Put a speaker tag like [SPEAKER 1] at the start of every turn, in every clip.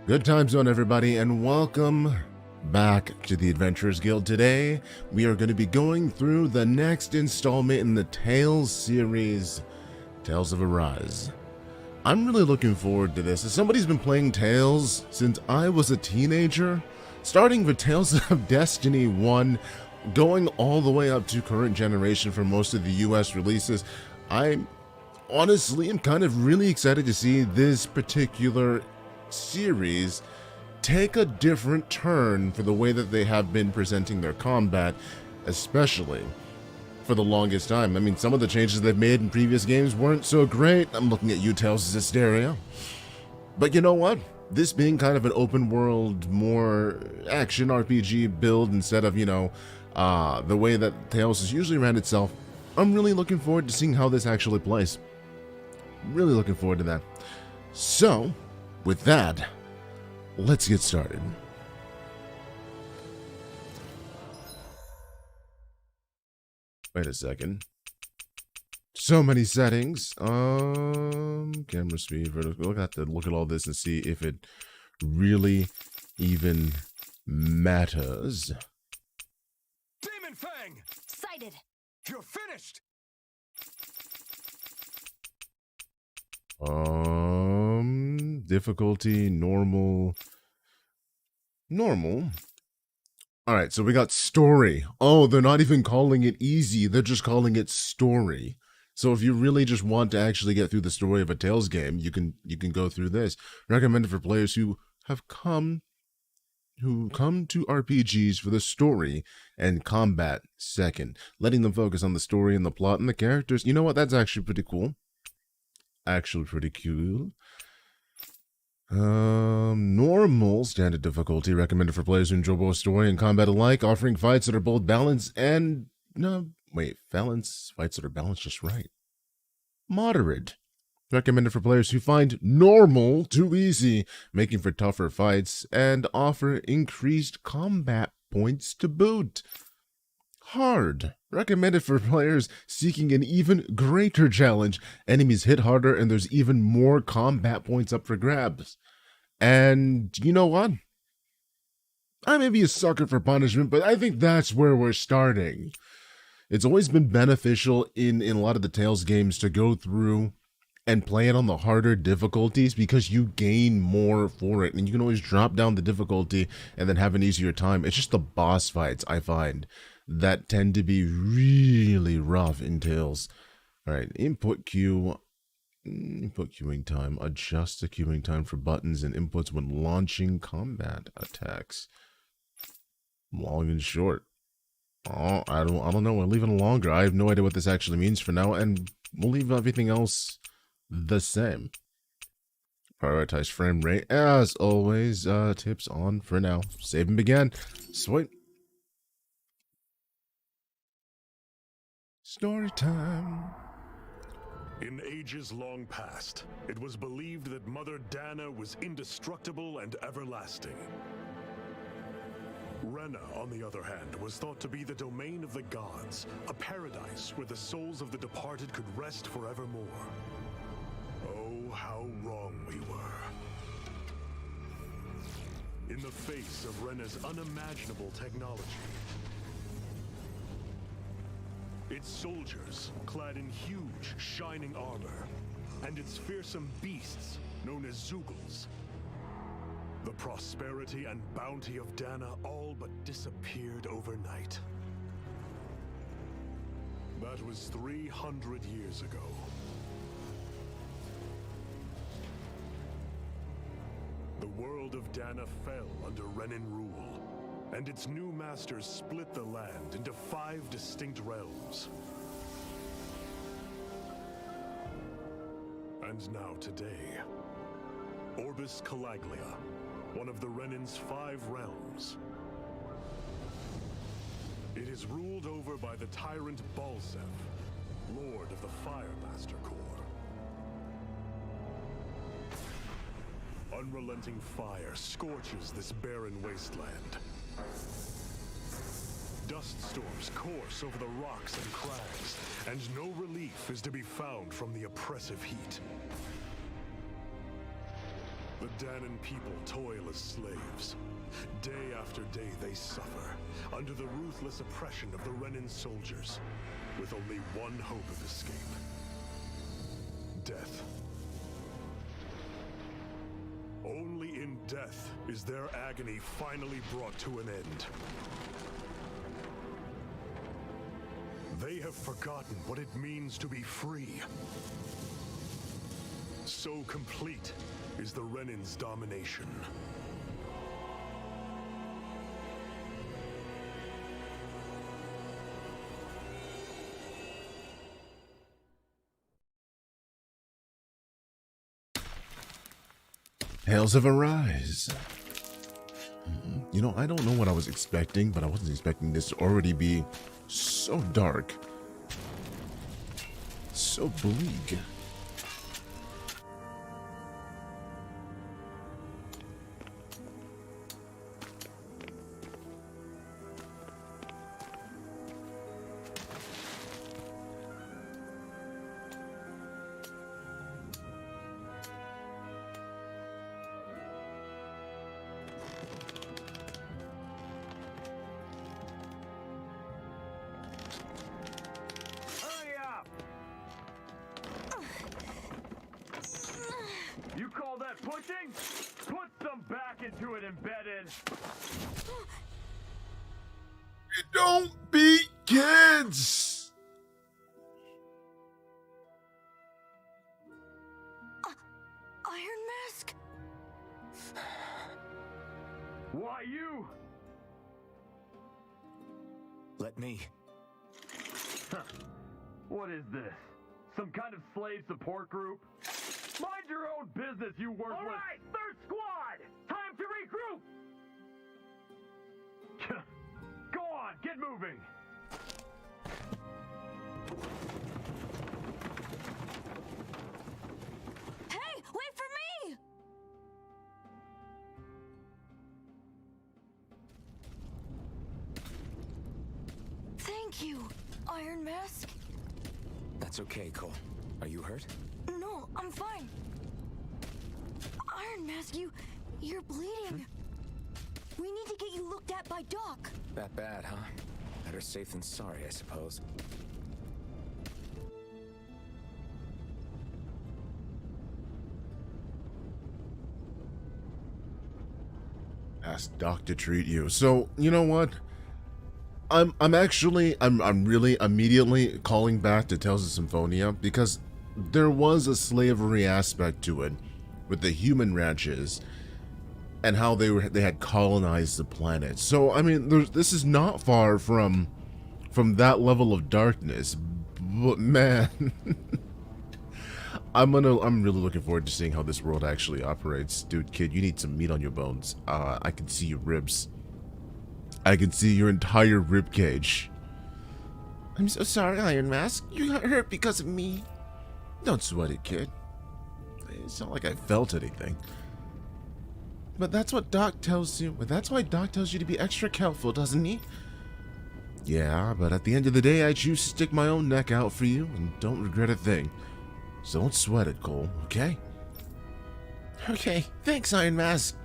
[SPEAKER 1] Good time zone, everybody, and welcome back to the Adventurers Guild. Today, we are going to be going through the next installment in the Tales series, Tales of Arise. I'm really looking forward to this. As somebody's been playing Tales since I was a teenager, starting with Tales of Destiny 1, going all the way up to current generation for most of the US releases, I honestly am kind of really excited to see this particular series take a different turn for the way that they have been presenting their combat, especially for the longest time. I mean, some of the changes they've made in previous games weren't so great. I'm looking at you, Tales of Hysteria. But you know what? This being kind of an open world, more action RPG build instead of, the way that Tales has usually ran itself, I'm really looking forward to seeing how this actually plays. Really looking forward to that. So, with that, let's get started. Wait a second. So many settings. Camera speed, vertical. We'll have to look at all this and see if it really even matters.
[SPEAKER 2] Demon Fang!
[SPEAKER 3] Sighted.
[SPEAKER 2] You're finished!
[SPEAKER 1] Difficulty, normal. Alright, so we got story. Oh, they're not even calling it easy, they're just calling it story. So if you really just want to actually get through the story of a Tales game, you can go through this. Recommended for players who come to RPGs for the story and combat second, letting them focus on the story and the plot and the characters. You know what? That's actually pretty cool. Normal standard difficulty recommended for players who enjoy both story and combat alike, offering fights that are both balanced and fights that are balanced just right. Moderate recommended for players who find normal too easy, making for tougher fights and offer increased combat points to boot. Hard recommended for players seeking an even greater challenge. Enemies hit harder and there's even more combat points up for grabs. And you know what? I may be a sucker for punishment, but I think that's where we're starting. It's always been beneficial in a lot of the Tales games to go through and play it on the harder difficulties because you gain more for it and you can always drop down the difficulty and then have an easier time. It's just the boss fights, I find, that tend to be really rough in Tales. Alright, input queuing time. Adjust the queuing time for buttons and inputs when launching combat attacks. Long and short. Oh, I don't know. We'll leave it longer. I have no idea what this actually means for now, and we'll leave everything else the same. Prioritize frame rate as always. Tips on for now. Save and begin. Sweet. Story time.
[SPEAKER 2] In ages long past, it was believed that Mother Dahna was indestructible and everlasting. Rena, on the other hand, was thought to be the domain of the gods, a paradise where the souls of the departed could rest forevermore. Oh, how wrong we were. In the face of Rena's unimaginable technology, its soldiers, clad in huge, shining armor, and its fearsome beasts, known as Zeugles. The prosperity and bounty of Dahna all but disappeared overnight. That was 300 years ago. The world of Dahna fell under Renon rule, and its new masters split the land into 5 distinct realms. And now today, Orbus Calaglia, one of the Renon's 5 realms. It is ruled over by the tyrant Balsef, Lord of the Firemaster Corps. Unrelenting fire scorches this barren wasteland. Dust storms course over the rocks and crags, and no relief is to be found from the oppressive heat. The Dahnan people toil as slaves. Day after day they suffer, under the ruthless oppression of the Renon soldiers, with only one hope of escape. Death. Only in death is their agony finally brought to an end. They have forgotten what it means to be free. So complete is the Renon's domination.
[SPEAKER 1] Tales of Arise. You know, I don't know what I was expecting, but I wasn't expecting this to already be so dark. So bleak.
[SPEAKER 3] You call that pushing? Put some back into it, embedded.
[SPEAKER 1] Don't beat kids.
[SPEAKER 4] Iron Mask?
[SPEAKER 3] Why you?
[SPEAKER 5] Let me.
[SPEAKER 3] Huh. What is this? Some kind of slave support group? Mind your own business, you worthless. All right, third squad, time to regroup. Go on, get moving.
[SPEAKER 4] Hey, wait for me! Thank you, Iron Mask.
[SPEAKER 5] That's okay, Cole. Are you hurt?
[SPEAKER 4] No, I'm fine. Iron Mask, you're bleeding. We need to get you looked at by Doc.
[SPEAKER 5] That bad, huh? Better safe than sorry, I suppose.
[SPEAKER 1] Ask Doc to treat you. So, you know what? I'm really immediately calling back to Tales of Symphonia because there was a slavery aspect to it with the human ranches and how they had colonized the planet. So I mean, this is not far from that level of darkness. But man, I'm really looking forward to seeing how this world actually operates. Dude, kid, you need some meat on your bones. I can see your ribs. I can see your entire rib cage. I'm so sorry, Iron Mask. You got hurt because of me. Don't sweat it, kid. It's not like I felt anything. But that's what Doc tells you. But that's why Doc tells you to be extra careful, doesn't he? Yeah, but at the end of the day, I choose to stick my own neck out for you and don't regret a thing. So don't sweat it, Cole, okay? Okay, thanks, Iron Mask.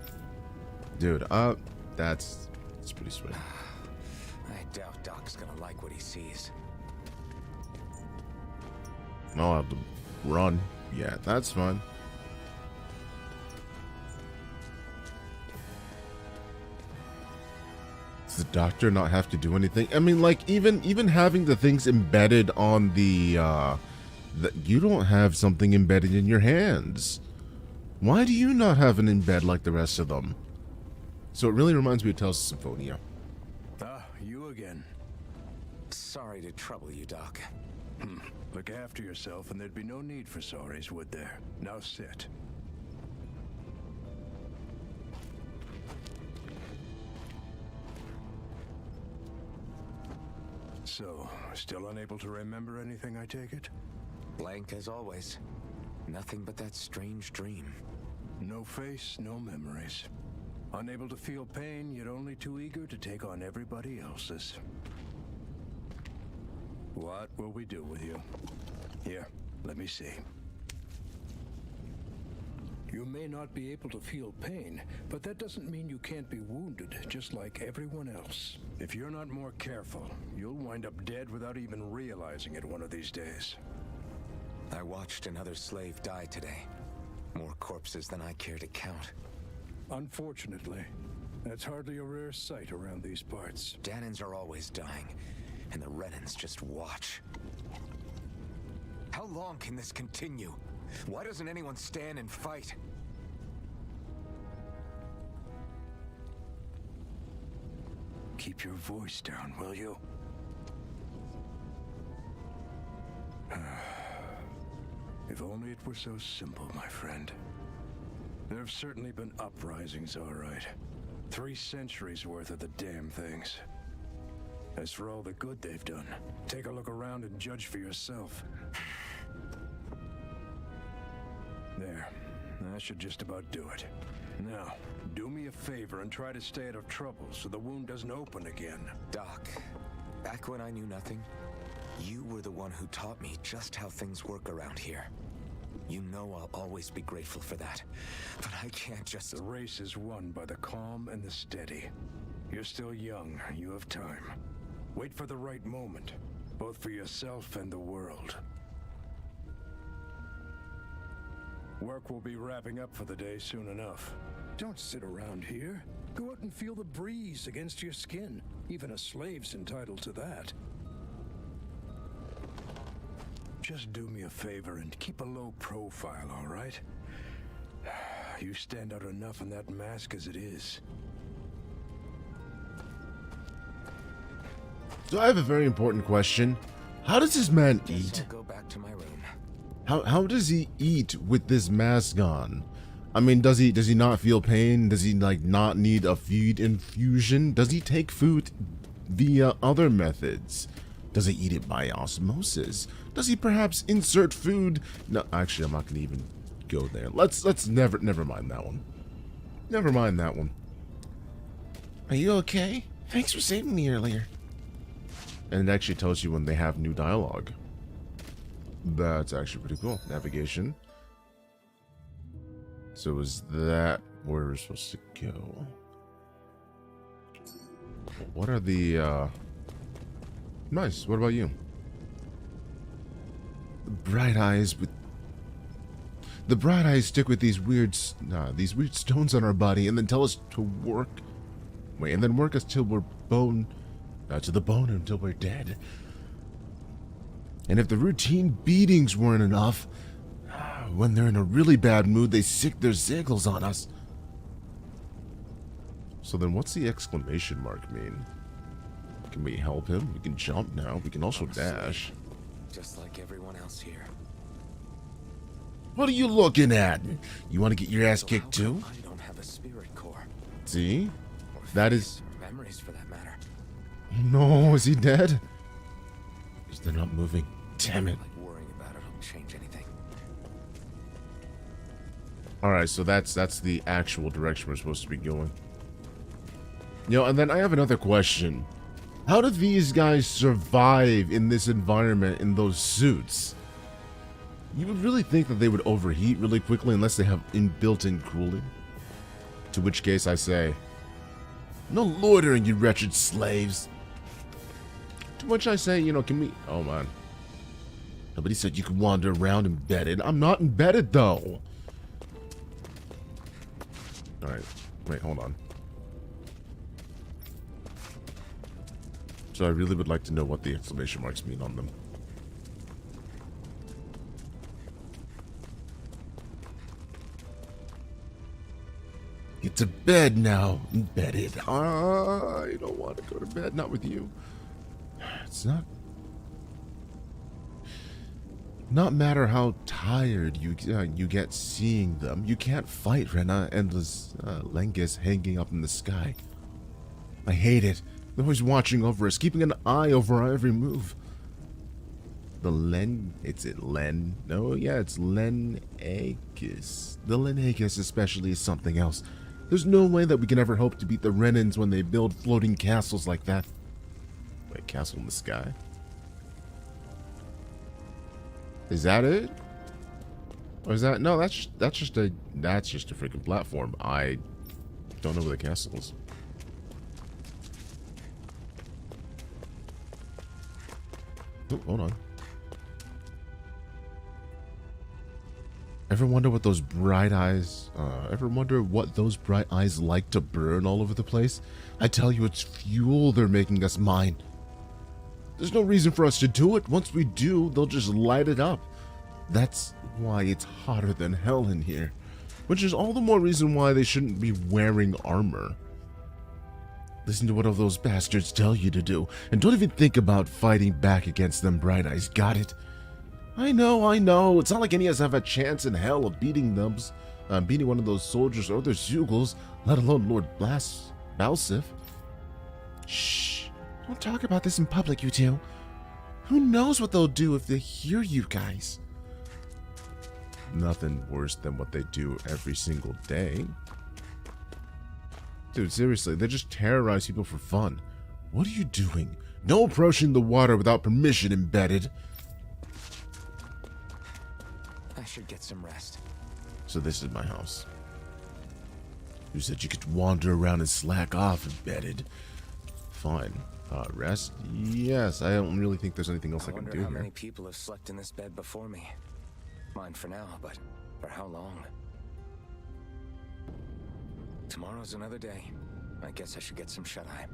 [SPEAKER 1] Dude, that's pretty sweet.
[SPEAKER 5] I doubt Doc's gonna like what he sees.
[SPEAKER 1] I'll have to run. Yeah, that's fine. Does the doctor not have to do anything? I mean, like, even having the things embedded on the you don't have something embedded in your hands. Why do you not have an embed like the rest of them? So it really reminds me of Tales of Symphonia.
[SPEAKER 6] Ah, you again.
[SPEAKER 5] Sorry to trouble you, Doc.
[SPEAKER 6] Look after yourself and there'd be no need for sorries, would there? Now sit. So, still unable to remember anything, I take it?
[SPEAKER 5] Blank as always. Nothing but that strange dream.
[SPEAKER 6] No face, no memories. Unable to feel pain, yet only too eager to take on everybody else's. What will we do with you? Here, let me see. You may not be able to feel pain, but that doesn't mean you can't be wounded, just like everyone else. If you're not more careful, you'll wind up dead without even realizing it one of these days.
[SPEAKER 5] I watched another slave die today. More corpses than I care to count.
[SPEAKER 6] Unfortunately, that's hardly a rare sight around these parts.
[SPEAKER 5] Dahnans are always dying, and the Renons just watch. How long can this continue? Why doesn't anyone stand and fight?
[SPEAKER 6] Keep your voice down, will you? If only it were so simple, my friend. There have certainly been uprisings, all right. 3 centuries worth of the damn things. As for all the good they've done, take a look around and judge for yourself. There. That should just about do it. Now, do me a favor and try to stay out of trouble so the wound doesn't open again.
[SPEAKER 5] Doc, back when I knew nothing, you were the one who taught me just how things work around here. You know I'll always be grateful for that, but I can't just...
[SPEAKER 6] The race is won by the calm and the steady. You're still young, you have time. Wait for the right moment, both for yourself and the world. Work will be wrapping up for the day soon enough. Don't sit around here. Go out and feel the breeze against your skin. Even a slave's entitled to that. Just do me a favor and keep a low profile, all right? You stand out enough in that mask as it is.
[SPEAKER 1] So I have a very important question. How does this man
[SPEAKER 5] Guess
[SPEAKER 1] eat?
[SPEAKER 5] I'll go back to my room.
[SPEAKER 1] How does he eat with this mask on? I mean, does he not feel pain? Does he like not need a feed infusion? Does he take food via other methods? Does he eat it by osmosis? Does he perhaps insert food? No, actually, I'm not gonna even go there. Let's never mind that one. Never mind that one. Are you okay? Thanks for saving me earlier. And it actually tells you when they have new dialogue. That's actually pretty cool. Navigation. So is that where we're supposed to go? What are the nice. What about you? The bright eyes stick with these weird stones on our body and then tell us to work. Wait, and then work us till we're to the bone until we're dead. And if the routine beatings weren't enough, when they're in a really bad mood, they sick their ziggles on us. So then what's the exclamation mark mean? Can we help him? We can jump now. We can also dash.
[SPEAKER 5] Just like everyone else here.
[SPEAKER 1] What are you looking at? You want to get your ass
[SPEAKER 5] So
[SPEAKER 1] kicked
[SPEAKER 5] how
[SPEAKER 1] too?
[SPEAKER 5] come I don't have a spirit core.
[SPEAKER 1] See?
[SPEAKER 5] Or
[SPEAKER 1] That
[SPEAKER 5] fears,
[SPEAKER 1] is...
[SPEAKER 5] or memories for that matter.
[SPEAKER 1] No, is he dead? Because they're not moving. Damn it.
[SPEAKER 5] Like worrying about it'll change anything.
[SPEAKER 1] Alright, so that's the actual direction we're supposed to be going. And then I have another question. How do these guys survive in this environment in those suits? You would really think that they would overheat really quickly unless they have built-in cooling. To which case I say, no loitering, you wretched slaves. To which I say, can we... Oh, man. Nobody said you could wander around embedded. I'm not embedded, though. Alright. Wait, hold on. So I really would like to know what the exclamation marks mean on them. Get to bed now, embedded. I don't want to go to bed, not with you. It's not matter how tired you get seeing them. You can't fight Rena and this Lengus hanging up in the sky. I hate it. They're always watching over us, keeping an eye over our every move. It's Len? No, yeah, it's Lenagus. The Lenagus especially is something else. There's no way that we can ever hope to beat the Renons when they build floating castles like that. Wait, castle in the sky? Is that it? Or is that? No, that's just a freaking platform. I don't know where the castle is. Oh, hold on. Ever wonder what those bright eyes like to burn all over the place? I tell you, it's fuel they're making us mine. There's no reason for us to do it. Once we do, they'll just light it up. That's why it's hotter than hell in here. Which is all the more reason why they shouldn't be wearing armor. Listen to what all those bastards tell you to do, and don't even think about fighting back against them bright eyes, got it? I know. It's not like any of us have a chance in hell of beating them, beating one of those soldiers or their Zugals, let alone Lord Balsif. Shh. Don't talk about this in public, you two. Who knows what they'll do if they hear you guys? Nothing worse than what they do every single day. Dude, seriously, they just terrorize people for fun. What are you doing? No approaching the water without permission, embedded.
[SPEAKER 5] I should get some rest.
[SPEAKER 1] So this is my house. You said you could wander around and slack off, embedded. Fine. Rest? Yes, I don't really think there's anything else I can do
[SPEAKER 5] wonder how
[SPEAKER 1] here.
[SPEAKER 5] many people have slept in this bed before me. Mine for now, but for how long? Tomorrow's another day. I guess I should get some shut-eye.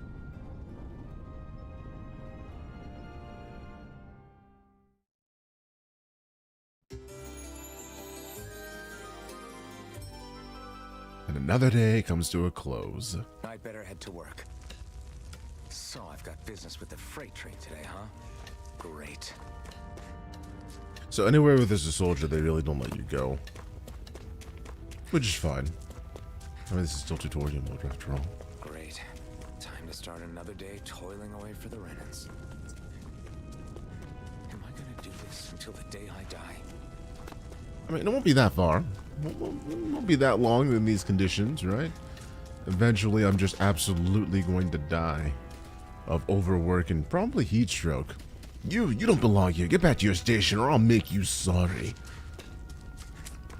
[SPEAKER 1] And another day comes to a close.
[SPEAKER 5] I'd better head to work. So I've got business with the freight train today, huh? Great.
[SPEAKER 1] So anywhere where there's a soldier, they really don't let you go. Which is fine. I mean, this is still tutorial mode after all.
[SPEAKER 5] Great. Time to start another day toiling away for the Renons. Am I gonna do this until the day I die?
[SPEAKER 1] I mean, it won't be that far. It won't be that long in these conditions, right? Eventually, I'm just absolutely going to die of overwork and probably heat stroke. You don't belong here. Get back to your station or I'll make you sorry.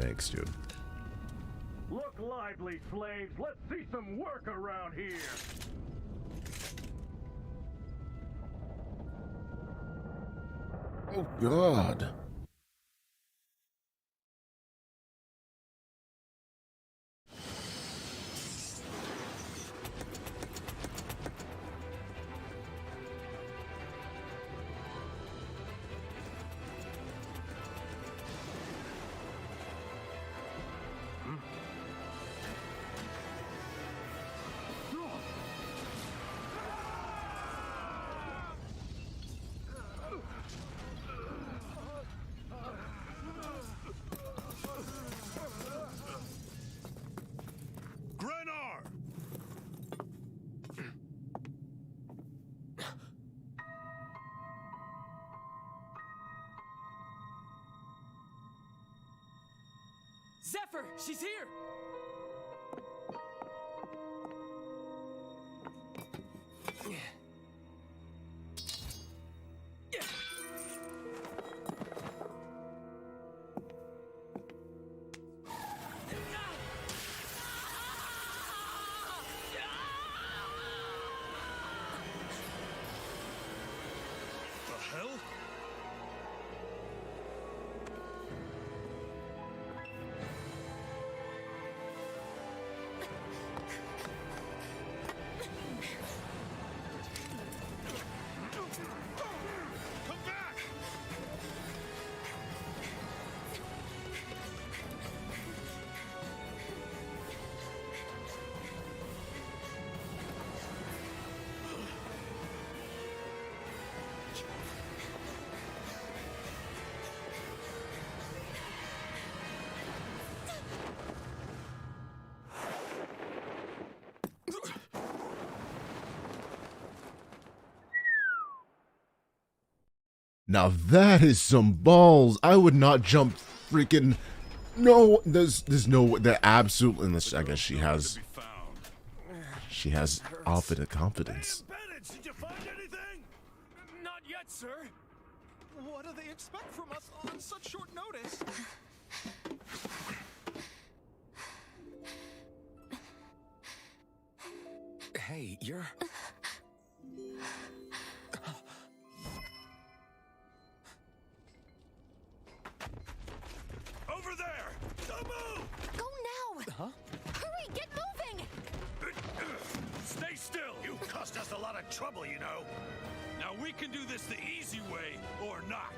[SPEAKER 1] Thanks, dude.
[SPEAKER 3] Look lively, slaves. Let's see some work around here.
[SPEAKER 1] Oh, God.
[SPEAKER 7] Zephyr, she's here!
[SPEAKER 2] The hell? Come back!
[SPEAKER 1] Now that is some balls. I would not jump freaking... No, there's no... There absolutely... Unless, I guess she has... She has Alphen confidence.
[SPEAKER 2] Did you find anything?
[SPEAKER 7] Not yet, sir.
[SPEAKER 8] What do they expect from us on such short notice?
[SPEAKER 5] Hey, you're...
[SPEAKER 2] Over there! Don't move!
[SPEAKER 4] Go now!
[SPEAKER 5] Huh?
[SPEAKER 4] Hurry, get moving!
[SPEAKER 2] Stay still! You cost us a lot of trouble, you know. Now we can do this the easy way, or not.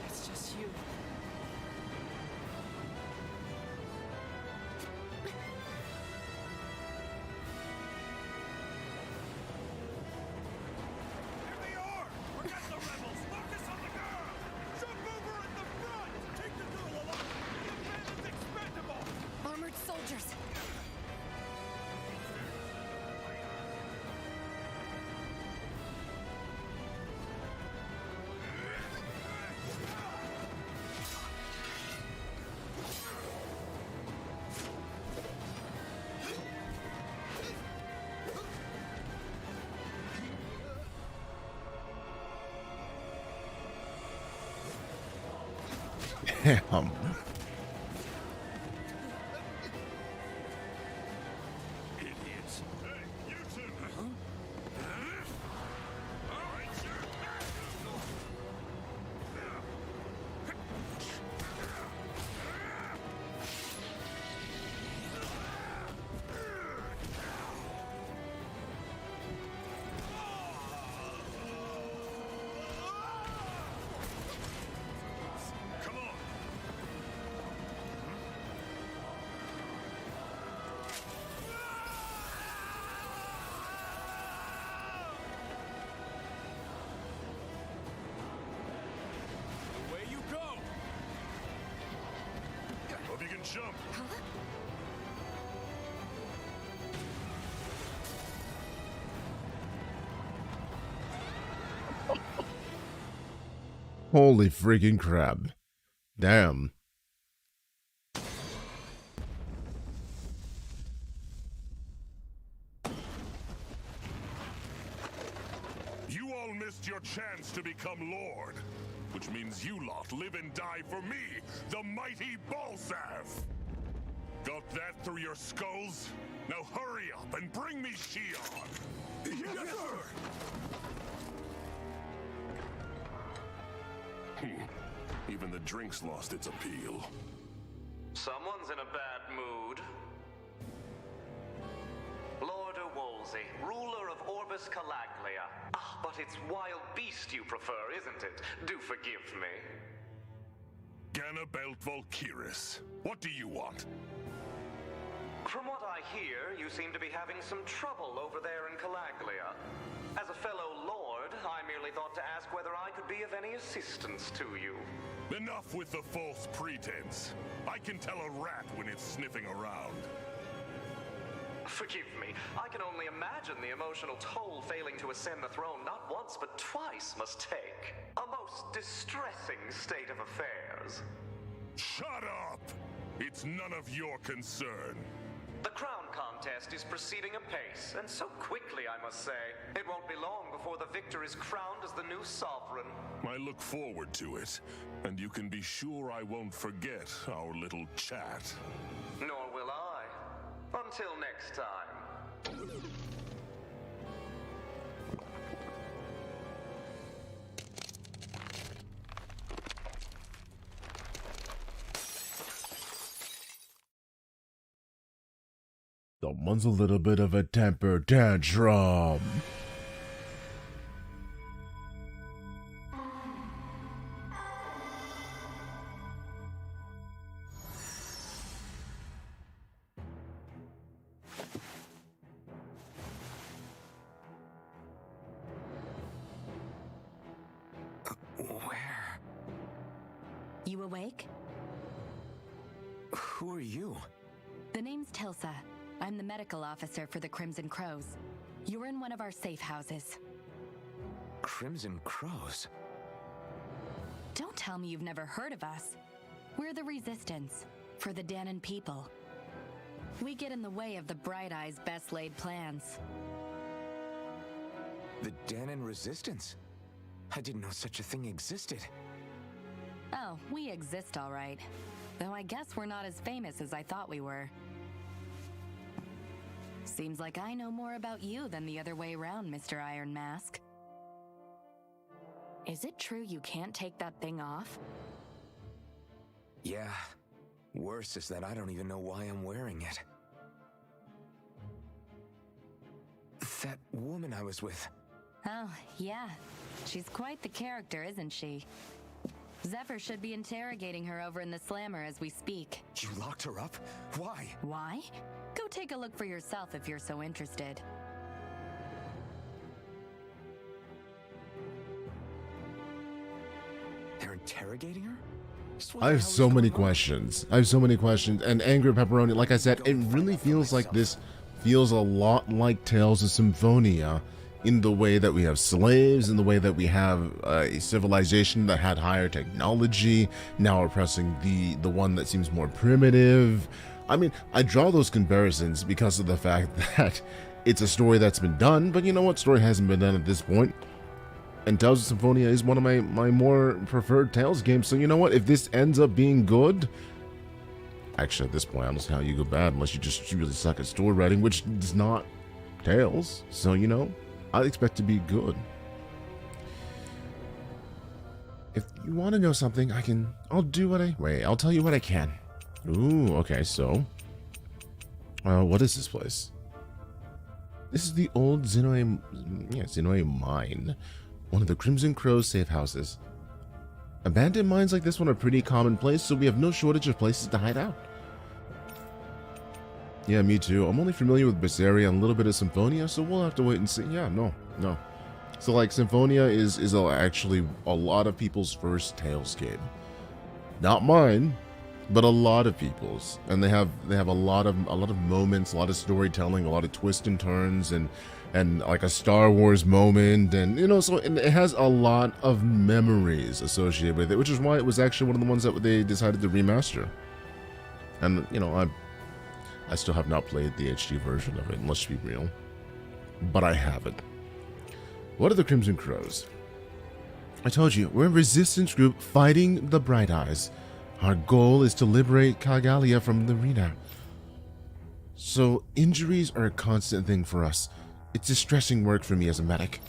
[SPEAKER 5] It's just you.
[SPEAKER 2] Here they are! Forget the rebels! Focus on the girl! Jump over at the front! Take the girl along! The man is expendable!
[SPEAKER 4] Armored soldiers!
[SPEAKER 1] Damn.
[SPEAKER 2] Idiots! Hey, you two! All right, sir! Come on! Away you go! Hope you can jump.
[SPEAKER 1] Holy freaking crap. Damn.
[SPEAKER 2] You all missed your chance to become Lord, which means you lot live and die for me, the mighty Balzav. Got that through your skulls? Now hurry up and bring me Shionne. Yes, sir. Even the drink's lost its appeal.
[SPEAKER 7] Someone's in a bad mood. Lord Wolsey, ruler of Orbus Calaglia. Ah, but it's wild beast you prefer, isn't it? Do forgive me.
[SPEAKER 2] Ganabelt Volkiris, what do you want?
[SPEAKER 7] From what I hear, you seem to be having some trouble over there in Calaglia. As a fellow lord, I merely thought to ask whether I could be of any assistance to you.
[SPEAKER 2] Enough with the false pretense. I can tell a rat when it's sniffing around.
[SPEAKER 7] Forgive me, I can only imagine the emotional toll failing to ascend the throne not once but twice must take. A most distressing state of affairs.
[SPEAKER 2] Shut up! It's none of your concern.
[SPEAKER 7] The crown contest is proceeding apace, and so quickly, I must say. It won't be long before the victor is crowned as the new sovereign.
[SPEAKER 2] I look forward to it, and you can be sure I won't forget our little chat.
[SPEAKER 7] Nor will I. Until next time.
[SPEAKER 1] Someone's a little bit of a temper tantrum.
[SPEAKER 5] Where?
[SPEAKER 8] You awake?
[SPEAKER 5] Who are you?
[SPEAKER 8] The name's Tilsa. I'm the medical officer for the Crimson Crows. You're in one of our safe houses.
[SPEAKER 5] Crimson Crows?
[SPEAKER 8] tell me you've never heard of us. We're the Resistance, for the Dahnan people. We get in the way of the Bright Eye's best laid plans.
[SPEAKER 5] The Dahnan Resistance? I didn't know such a thing existed.
[SPEAKER 8] Oh, we exist all right. Though I guess we're not as famous as I thought we were. Seems like I know more about you than the other way around, Mr. Iron Mask. Is it true you can't take that thing off?
[SPEAKER 5] Yeah. Worse is that I don't even know why I'm wearing it. That woman I was with.
[SPEAKER 8] Oh, yeah. She's quite the character, isn't she? Zephyr should be interrogating her over in the Slammer as we speak.
[SPEAKER 5] You locked her up? Why?
[SPEAKER 8] Why? Go take a look for yourself if you're so interested.
[SPEAKER 5] They're interrogating her?
[SPEAKER 1] I have so many questions. And Angry Pepperoni, like I said, it really feels like this feels a lot like Tales of Symphonia in the way that we have slaves, in the way that we have a civilization that had higher technology, now oppressing the one that seems more primitive. I mean, I draw those comparisons because of the fact that it's a story that's been done, but you know what? Story hasn't been done at this point. And Tales of Symphonia is one of my more preferred Tales games, so you know what? If this ends up being good... Actually, at this point, I don't see how you go bad unless you really suck at story writing, which is not Tales. So, you know, I expect to be good. If you want to know something, I'll tell you what I can. Ooh, okay, so... what is this place? This is the old Xenoe mine. One of the Crimson Crow's safe houses. Abandoned mines like this one are pretty commonplace, so we have no shortage of places to hide out. Yeah, me too. I'm only familiar with Berseria and a little bit of Symphonia, so we'll have to wait and see. Yeah, no. So, like, Symphonia is actually a lot of people's first Tales game. Not mine, but a lot of people's. And they have a lot of moments, a lot of storytelling, a lot of twists and turns, and like a Star Wars moment, and you know, so it has a lot of memories associated with it, which is why it was actually one of the ones that they decided to remaster. And you know, I still have not played the HD version of it, let's be real, but I have it. What are the Crimson Crows? I told you, we're a resistance group fighting the Bright Eyes. Our goal is to liberate Calaglia from the Rena. So injuries are a constant thing for us. It's distressing work for me as a medic.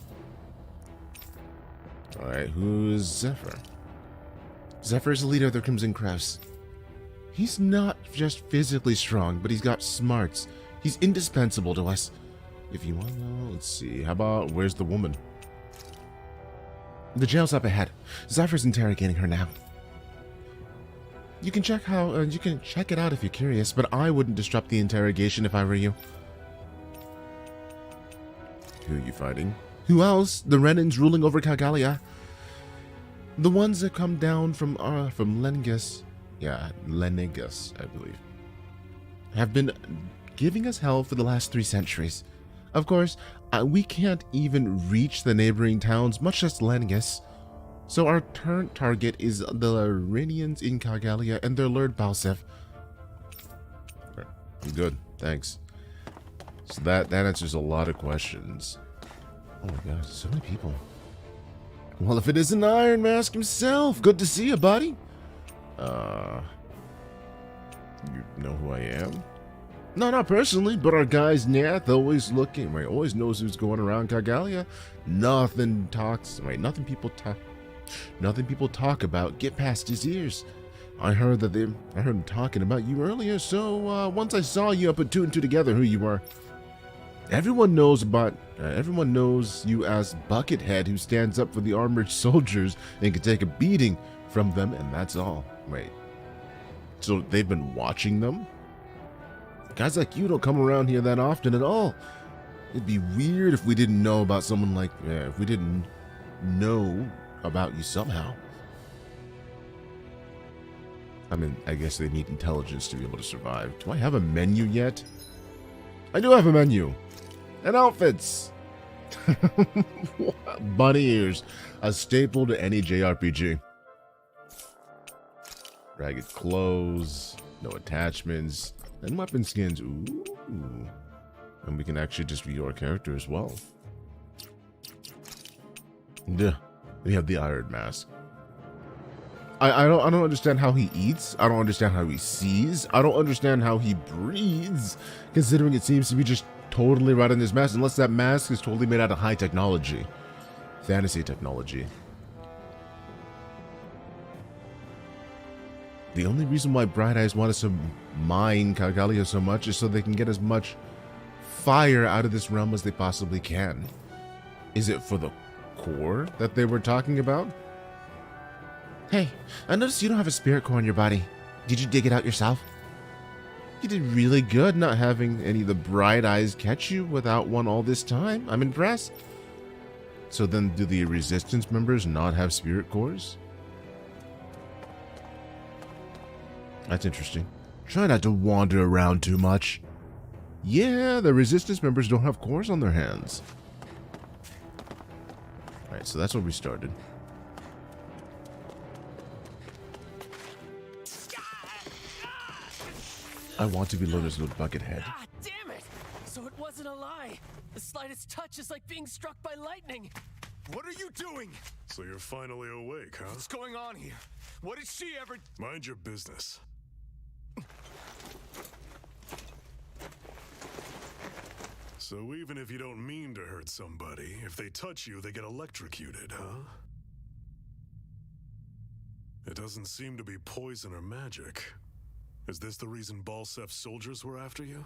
[SPEAKER 1] Alright, who's Zephyr? Zephyr is the leader of the Crimson Crows. He's not just physically strong, but he's got smarts. He's indispensable to us. If you want to know, let's see. How about, where's the woman? The jail's up ahead. Zephyr's interrogating her now. You can check it out if you're curious, but I wouldn't disrupt the interrogation if I were you. Who are you fighting? Who else? The Renons ruling over Calaglia. The ones that come down from Lengus. Yeah, Lengus, I believe. Have been giving us hell for the last 3 centuries. Of course, we can't even reach the neighboring towns, much less Lengus. So our current target is the Renians in Calaglia and their Lord Balsev. I'm good, thanks. So that answers a lot of questions. Oh my gosh, so many people. Well, if it isn't Iron Mask himself, good to see you, buddy. You know who I am? No, not personally, but our guy's Nath always looking, right? Always knows who's going around Calaglia. Nothing people talk about get past his ears. I heard him talking about you earlier, so once I saw you, I put 2 and 2 together who you are. Everyone knows you as Buckethead, who stands up for the armored soldiers and can take a beating from them, and that's all. Wait, so they've been watching them? Guys like you don't come around here that often at all. It'd be weird if we didn't know about someone like, if we didn't know about you somehow. I mean, I guess they need intelligence to be able to survive. Do I have a menu yet? I do have a menu. And outfits. Bunny ears. A staple to any JRPG. Ragged clothes, no attachments, and weapon skins. Ooh. And we can actually just view our character as well. Duh. We have the Iron Mask. I don't understand how he eats. I don't understand how he sees. I don't understand how he breathes, considering it seems to be just totally right on his mask, unless that mask is totally made out of high technology. Fantasy technology. The only reason why Bright Eyes want us to mine Calaglia so much is so they can get as much fire out of this realm as they possibly can. Is it for the core that they were talking about? Hey, I noticed you don't have a spirit core in your body. Did you dig it out yourself? You did really good not having any of the Bright Eyes catch you without one all this time. I'm impressed. So then do the Resistance members not have spirit cores? That's interesting. Try not to wander around too much. Yeah, the Resistance members don't have cores on their hands. Alright, so that's where we started. I want to be Lona's little buckethead.
[SPEAKER 9] Ah, damn it! So it wasn't a lie. The slightest touch is like being struck by lightning.
[SPEAKER 2] What are you doing? So you're finally awake, huh?
[SPEAKER 9] What's going on here? What did she ever...
[SPEAKER 2] Mind your business. So even if you don't mean to hurt somebody, if they touch you, they get electrocuted, huh? It doesn't seem to be poison or magic. Is this the reason Balsef's soldiers were after you?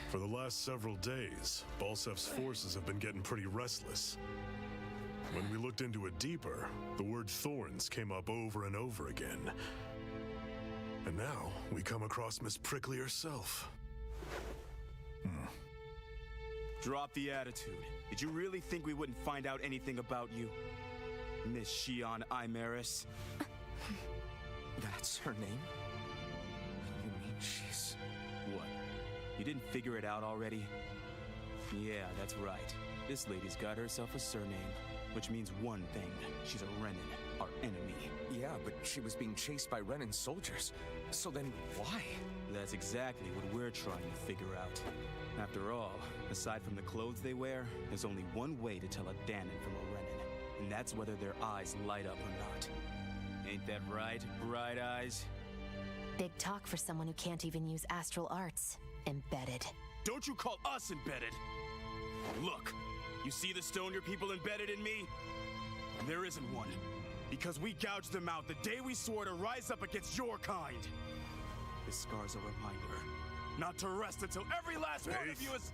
[SPEAKER 2] For the last several days, Balsef's forces have been getting pretty restless. When we looked into it deeper, the word thorns came up over and over again. And now, we come across Miss Prickly herself.
[SPEAKER 10] Drop the attitude. Did you really think we wouldn't find out anything about you? Miss Shionne Imaris?
[SPEAKER 5] That's her name? You mean she's...
[SPEAKER 10] What? You didn't figure it out already? Yeah, that's right. This lady's got herself a surname, which means one thing. She's a Renon, our enemy.
[SPEAKER 5] Yeah, but she was being chased by Renon's soldiers. So then, why?
[SPEAKER 10] That's exactly what we're trying to figure out. After all, aside from the clothes they wear, there's only one way to tell a Dahnan from a Renon. And that's whether their eyes light up or not. Ain't that right, Bright Eyes?
[SPEAKER 8] Big talk for someone who can't even use astral arts. Embedded.
[SPEAKER 10] Don't you call us embedded! Look, you see the stone your people embedded in me? There isn't one. Because we gouged them out the day we swore to rise up against your kind. This scar's a reminder not to rest until every last one of you is...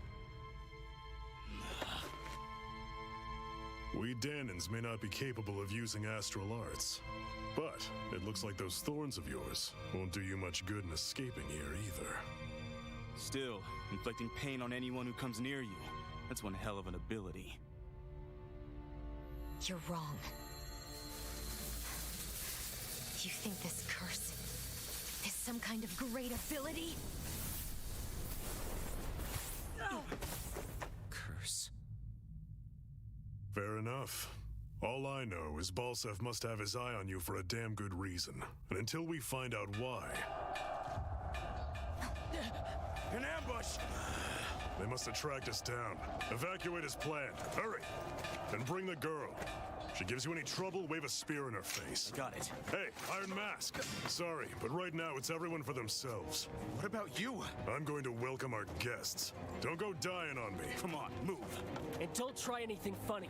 [SPEAKER 2] We Dahnans may not be capable of using astral arts, but it looks like those thorns of yours won't do you much good in escaping here either.
[SPEAKER 10] Still, inflicting pain on anyone who comes near you, that's one hell of an ability.
[SPEAKER 8] You're wrong. You think this curse is some kind of great ability? No!
[SPEAKER 5] Curse.
[SPEAKER 2] Fair enough. All I know is Balsef must have his eye on you for a damn good reason. And until we find out why...
[SPEAKER 10] An ambush!
[SPEAKER 2] They must have tracked us down. Evacuate as planned. Hurry! And bring the girl. If she gives you any trouble, wave a spear in her face.
[SPEAKER 10] Got it.
[SPEAKER 2] Hey, Iron Mask. Sorry, but right now it's everyone for themselves.
[SPEAKER 10] What about you?
[SPEAKER 2] I'm going to welcome our guests. Don't go dying on me.
[SPEAKER 10] Come on, move.
[SPEAKER 9] And don't try anything funny.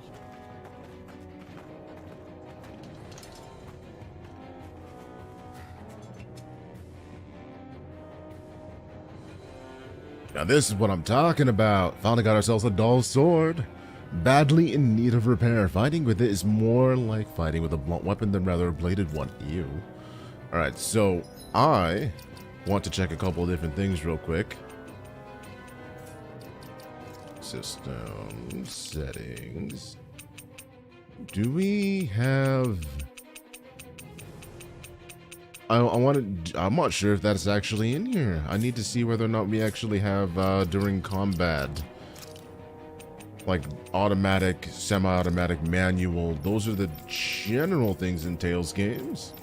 [SPEAKER 1] Now this is what I'm talking about. Finally got ourselves a dull sword. Badly in need of repair. Fighting with it is more like fighting with a blunt weapon than rather a bladed one. Ew. Alright, so I want to check a couple of different things real quick. System settings. Do we have... I'm not sure if that's actually in here. I need to see whether or not we actually have during combat. like automatic, semi-automatic, manual. Those are the general things in Tales games.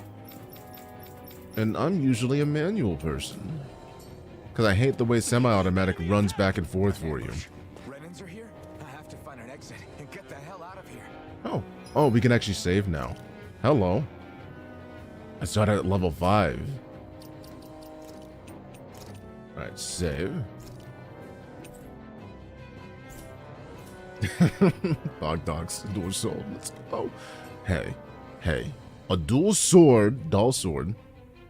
[SPEAKER 1] And I'm usually a manual person. Because I hate the way semi-automatic runs back and forth for you.
[SPEAKER 5] Renons are here? I have to find an exit and get the hell out of here.
[SPEAKER 1] Oh. Oh, we can actually save now. Hello. I started at level 5. Alright, save. Dogs, dual sword. Let's go. Hey. A dual sword,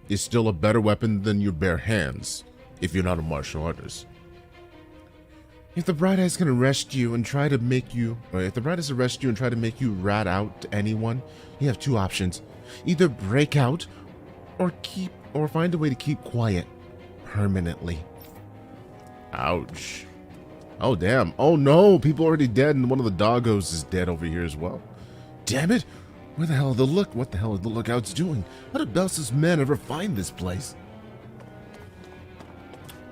[SPEAKER 1] is still a better weapon than your bare hands, if you're not a martial artist. If the Bright Eyes can arrest you and try to make you, or if the Bright Eyes arrest you and try to make you rat out to anyone, you have two options. Either break out, or find a way to keep quiet permanently. Ouch. Oh damn. Oh no, people are already dead, and one of the doggos is dead over here as well. Damn it! What the hell are the lookouts doing? How did Belsa's men ever find this place?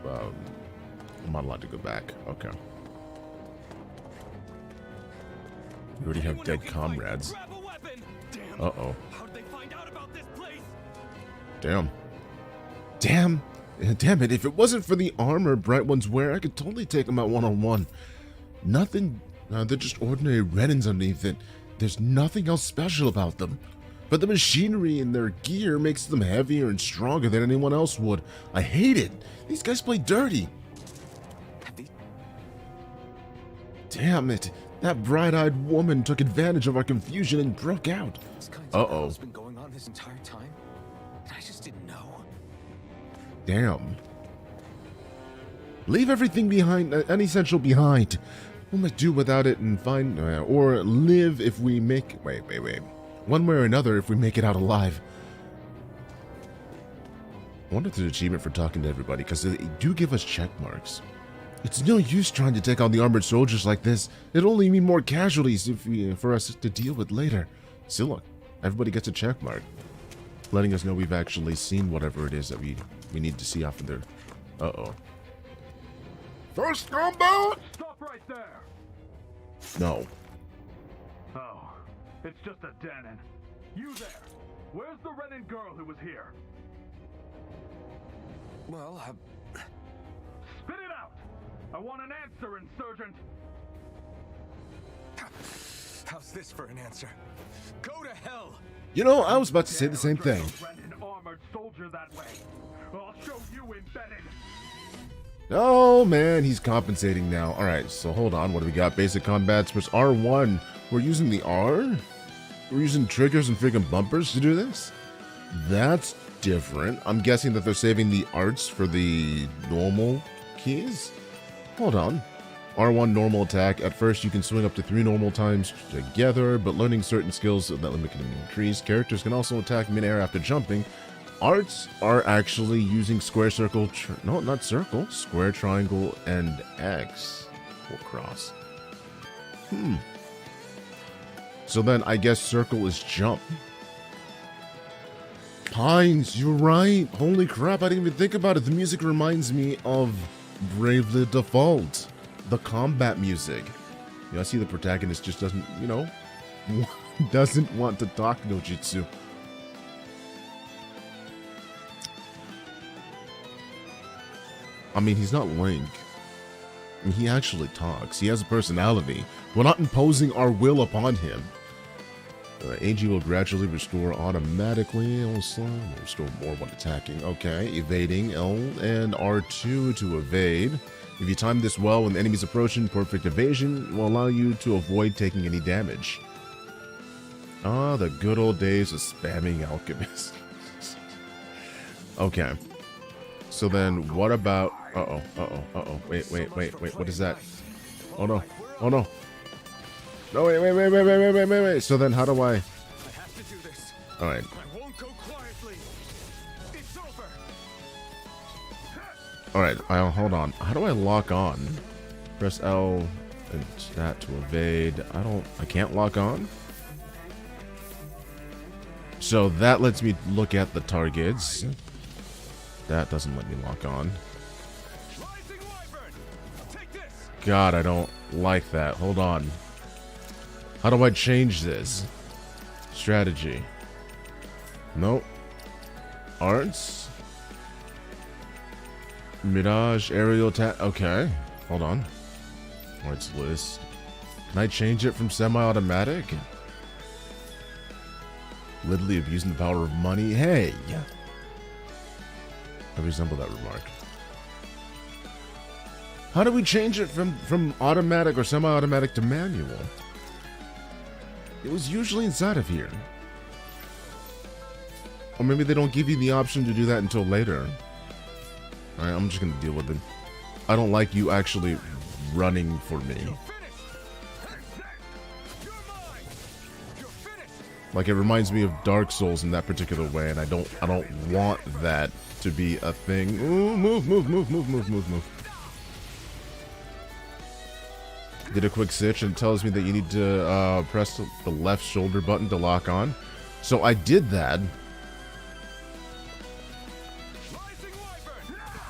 [SPEAKER 1] I'm not allowed to go back. Okay. We already have dead comrades. Uh-oh. Damn. Damn it. If it wasn't for the armor Bright Ones wear, I could totally take them out one-on-one. Nothing. They're just ordinary Renons underneath it. There's nothing else special about them. But the machinery in their gear makes them heavier and stronger than anyone else would. I hate it. These guys play dirty. Damn it. That bright-eyed woman took advantage of our confusion and broke out. Uh-oh.
[SPEAKER 5] Been going on this entire time, and I just didn't know.
[SPEAKER 1] Damn. Leave everything behind, unessential behind. We must do without it and find, or live if we make, wait. One way or another if we make it out alive. I wonder if there's an achievement for talking to everybody, because they do give us check marks. It's no use trying to take on the armored soldiers like this. It'll only mean more casualties for us to deal with later. Still, look, everybody gets a check mark, letting us know we've actually seen whatever it is that we need to see off of there. Uh-oh. First combat!
[SPEAKER 3] Stop right there!
[SPEAKER 1] No.
[SPEAKER 3] Oh, it's just a Dahnan. You there! Where's the Renon girl who was here?
[SPEAKER 5] Well,
[SPEAKER 3] Spit it out! I want an answer, insurgent!
[SPEAKER 5] How's this for an answer? Go to hell!
[SPEAKER 1] You know, I was about to say the same thing.
[SPEAKER 3] Renon armored soldier that way. I'll show you embedded.
[SPEAKER 1] Oh man, he's compensating now. Alright, so hold on. What do we got? Basic combats versus R1. We're using the R? We're using triggers and freaking bumpers to do this? That's different. I'm guessing that they're saving the arts for the normal keys? Hold on. R1 normal attack. At first, you can swing up to 3 normal times together, but learning certain skills that limit can increase. Characters can also attack mid-air after jumping. Arts are actually using square, circle, no, not circle, square, triangle, and X, or cross. So then I guess circle is jump. Pines, you're right. Holy crap, I didn't even think about it. The music reminds me of Bravely Default, the combat music. You know, I see the protagonist just doesn't, you know, doesn't want to talk no jutsu. I mean, he's not Link. I mean, he actually talks. He has a personality. We're not imposing our will upon him. AG will gradually restore automatically. Also, restore more when attacking. Okay, evading L and R2 to evade. If you time this well when the enemy's approaching, perfect evasion will allow you to avoid taking any damage. Ah, the good old days of spamming Alchemist. Okay. So then, what about... Uh-oh. Wait. What is that? Oh no. No, wait. So then, how do I... Alright. Alright, hold on. How do I lock on? Press L and that to evade. I can't lock on? So that lets me look at the targets. That doesn't let me lock on. God, I don't like that. Hold on. How do I change this? Strategy. Nope. Arts. Mirage, aerial attack. Okay. Hold on. Arts list. Can I change it from semi-automatic? Literally abusing the power of money. Hey! I resemble that remark. How do we change it from automatic or semi-automatic to manual? It was usually inside of here. Or maybe they don't give you the option to do that until later. Alright, I'm just gonna deal with it. I don't like you actually running for me. Like, it reminds me of Dark Souls in that particular way, and I don't want that to be a thing. Ooh, move. Did a quick switch and it tells me that you need to press the left shoulder button to lock on. So I did that.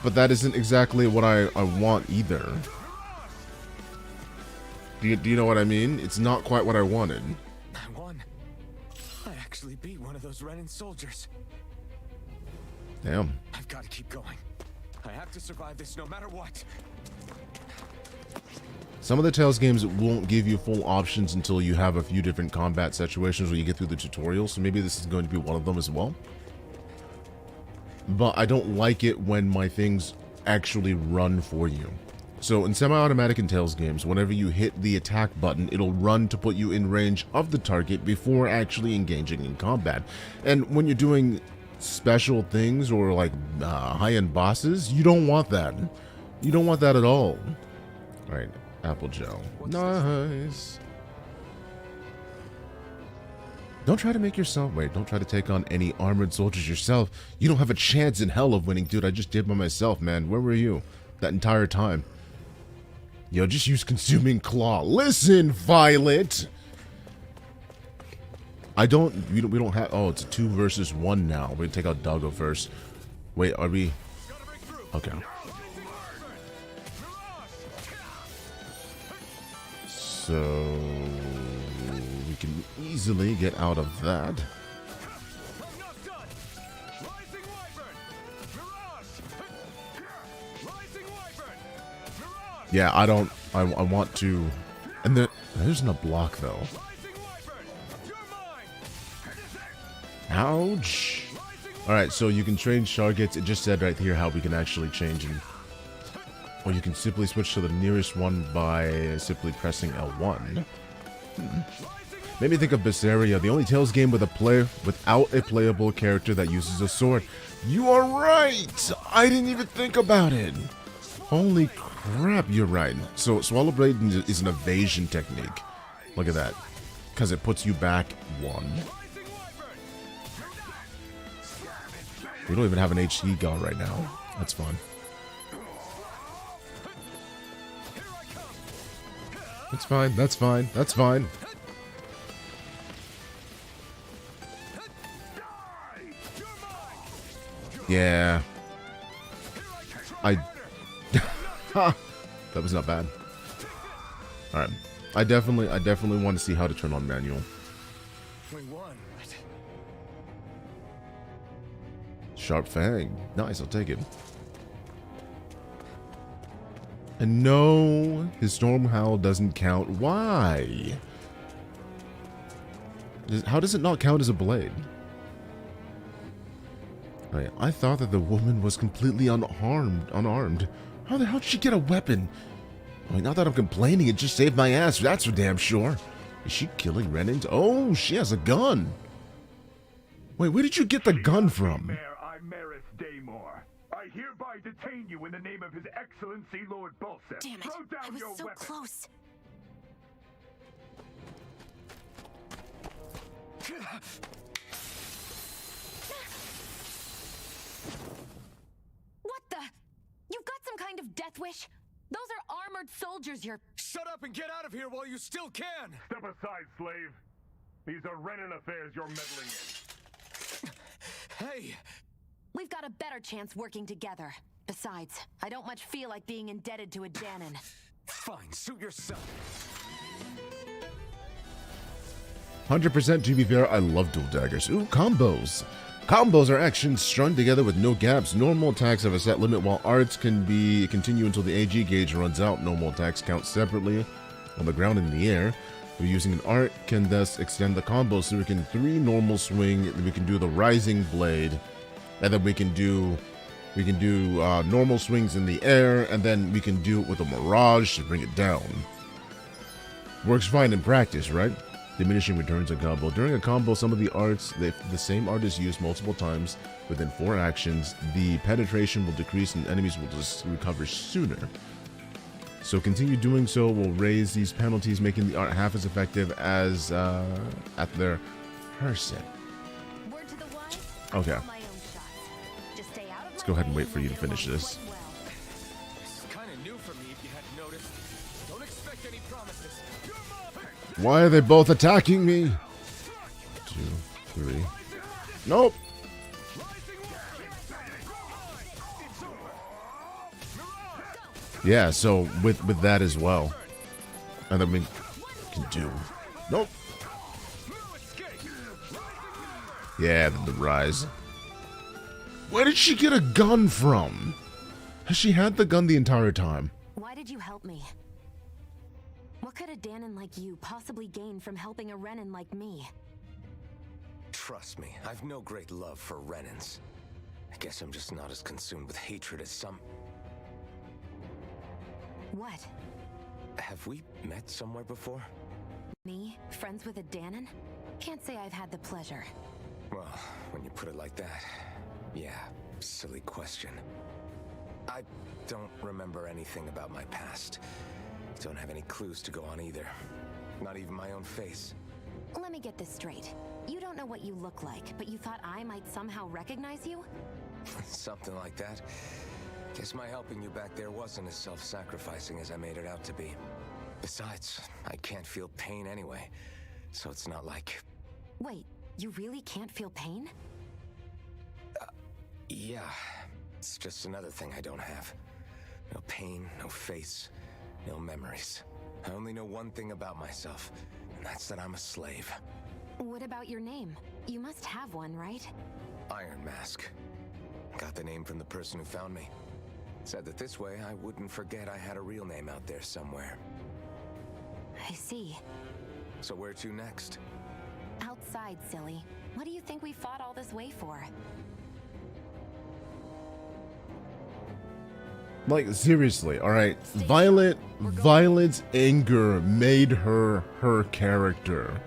[SPEAKER 1] But that isn't exactly what I want either. Do you know what I mean? It's not quite what I wanted.
[SPEAKER 5] I won. I actually beat one of those Renon soldiers.
[SPEAKER 1] Damn.
[SPEAKER 5] I've got to keep going. I have to survive this no matter what.
[SPEAKER 1] Some of the Tales games won't give you full options until you have a few different combat situations where you get through the tutorial, so maybe this is going to be one of them as well. But I don't like it when my things actually run for you. So in semi-automatic and Tales games, whenever you hit the attack button, it'll run to put you in range of the target before actually engaging in combat. And when you're doing special things or like high-end bosses, you don't want that. You don't want that at all. All right. Apple gel. Nice. Don't try to make yourself... Wait, don't try to take on any armored soldiers yourself. You don't have a chance in hell of winning, dude. I just did by myself, man. Where were you that entire time? Yo, just use Consuming Claw. Listen, Violet! We don't have... Oh, it's a 2 versus 1 now. We're gonna take out Doggo first. Wait, are we... Okay. So we can easily get out of that. Yeah, I want to, and there's no block though. Ouch. All right, so you can train targets. It just said right here how we can actually change and. Or you can simply switch to the nearest one by simply pressing L1. Made me think of Berseria, the only Tales game with without a playable character that uses a sword. You are right! I didn't even think about it. Holy crap, you're right. So Swallow Blade is an evasion technique. Look at that. Because it puts you back 1. We don't even have an HD gun right now. That's fun. That's fine, that's fine, that's fine. Yeah. That was not bad. Alright. I definitely want to see how to turn on manual.
[SPEAKER 5] We won, right?
[SPEAKER 1] Sharp Fang. Nice, I'll take it. And no, his Storm Howl doesn't count. Why? How does it not count as a blade? Right, I thought that the woman was completely unarmed. How the hell did she get a weapon? I mean, not that I'm complaining, it just saved my ass, that's for damn sure. Is she killing Renon? Oh, she has a gun. Wait, where did you get the gun from?
[SPEAKER 3] I hereby detain you in the name of His Excellency Lord Bulseth.
[SPEAKER 4] Damn it!
[SPEAKER 3] Throw down
[SPEAKER 4] I was
[SPEAKER 3] your
[SPEAKER 4] so
[SPEAKER 3] weapon.
[SPEAKER 4] close. What the? You've got some kind of death wish? Those are armored soldiers. You're...
[SPEAKER 10] Shut up and get out of here while you still can!
[SPEAKER 3] Step aside, slave. These are Renon affairs you're meddling in.
[SPEAKER 10] Hey!
[SPEAKER 8] We've got a better chance working together. Besides, I don't much feel like being indebted to a Dahnan.
[SPEAKER 5] Fine, suit yourself.
[SPEAKER 1] 100% to be fair, I love dual daggers. Ooh, combos. Combos are actions strung together with no gaps. Normal attacks have a set limit, while arts can continue until the AG gauge runs out. Normal attacks count separately on the ground and in the air. We're using an art can thus extend the combo, so we can 3 normal swing, then we can do the rising blade, and then we can do normal swings in the air, and then we can do it with a mirage to bring it down. Works fine in practice, right? Diminishing returns a combo. During a combo, some of the arts, if the same art is used multiple times within 4 actions, the penetration will decrease and enemies will just recover sooner. So continue doing so will raise these penalties, making the art half as effective as at their person. Okay. Let's go ahead and wait for you to finish this.
[SPEAKER 5] This is kind of new for me if you hadn't noticed. Don't expect any promises.
[SPEAKER 1] Why are they both attacking me? 2, 3. Nope. Yeah, so with that as well. And then we can do. Nope. Yeah, the rise. Where did she get a gun from? Has she had the gun the entire time?
[SPEAKER 8] Why did you help me? What could a Dahnan like you possibly gain from helping a Renon like me?
[SPEAKER 5] Trust me, I've no great love for Renons. I guess I'm just not as consumed with hatred as some...
[SPEAKER 8] What?
[SPEAKER 5] Have we met somewhere before?
[SPEAKER 8] Me? Friends with a Dahnan? Can't say I've had the pleasure.
[SPEAKER 5] Well, when you put it like that, yeah, silly question. I don't remember anything about my past. Don't have any clues to go on either. Not even my own face.
[SPEAKER 8] Let me get this straight. You don't know what you look like, but you thought I might somehow recognize you?
[SPEAKER 5] Something like that. Guess my helping you back there wasn't as self-sacrificing as I made it out to be. Besides, I can't feel pain anyway, so it's not like...
[SPEAKER 8] Wait, you really can't feel pain?
[SPEAKER 5] Yeah. It's just another thing I don't have. No pain, no face, no memories. I only know one thing about myself, and that's that I'm a slave.
[SPEAKER 8] What about your name? You must have one, right?
[SPEAKER 5] Iron Mask. Got the name from the person who found me. Said that this way I wouldn't forget I had a real name out there somewhere.
[SPEAKER 8] I see.
[SPEAKER 5] So where to next?
[SPEAKER 8] Outside, silly. What do you think we fought all this way for?
[SPEAKER 1] Like, seriously, alright? Violet's anger made her character.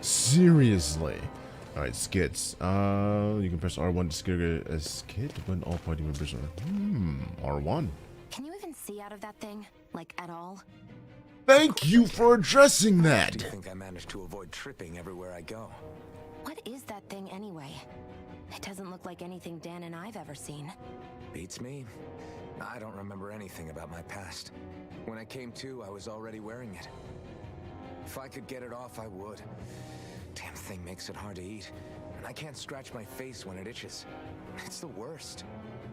[SPEAKER 1] Seriously. Alright, skits. You can press R1 to trigger a skit when all party members are... R1.
[SPEAKER 8] Can you even see out of that thing? Like, at all?
[SPEAKER 1] Thank you for addressing that!
[SPEAKER 5] Do you think I managed to avoid tripping everywhere I go?
[SPEAKER 8] What is that thing anyway? It doesn't look like anything Dan and I've ever seen.
[SPEAKER 5] Beats me. I don't remember anything about my past. When I came to, I was already wearing it. If I could get it off, I would. Damn thing makes it hard to eat. And I can't scratch my face when it itches. It's the worst.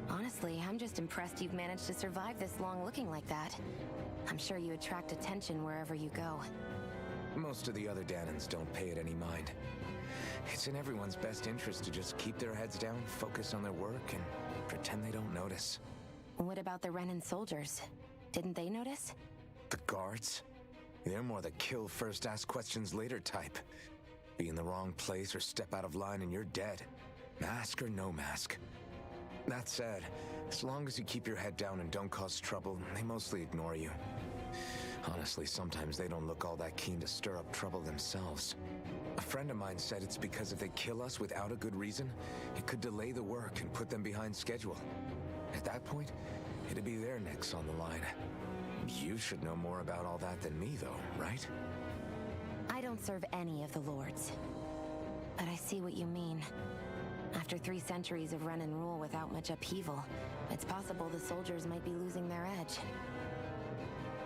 [SPEAKER 8] Honestly, I'm just impressed you've managed to survive this long looking like that. I'm sure you attract attention wherever you go.
[SPEAKER 5] Most of the other Dahnans don't pay it any mind. It's in everyone's best interest to just keep their heads down, focus on their work, and pretend they don't notice.
[SPEAKER 8] What about the Renon soldiers? Didn't they notice?
[SPEAKER 5] The guards? They're more the kill first, ask questions later type. Be in the wrong place or step out of line and you're dead. Mask or no mask. That said, as long as you keep your head down and don't cause trouble, they mostly ignore you. Honestly, sometimes they don't look all that keen to stir up trouble themselves. A friend of mine said it's because if they kill us without a good reason, it could delay the work and put them behind schedule. At that point, it'd be their necks on the line. You should know more about all that than me, though, right?
[SPEAKER 8] I don't serve any of the lords. But I see what you mean. After 3 centuries of Renon rule without much upheaval, it's possible the soldiers might be losing their edge.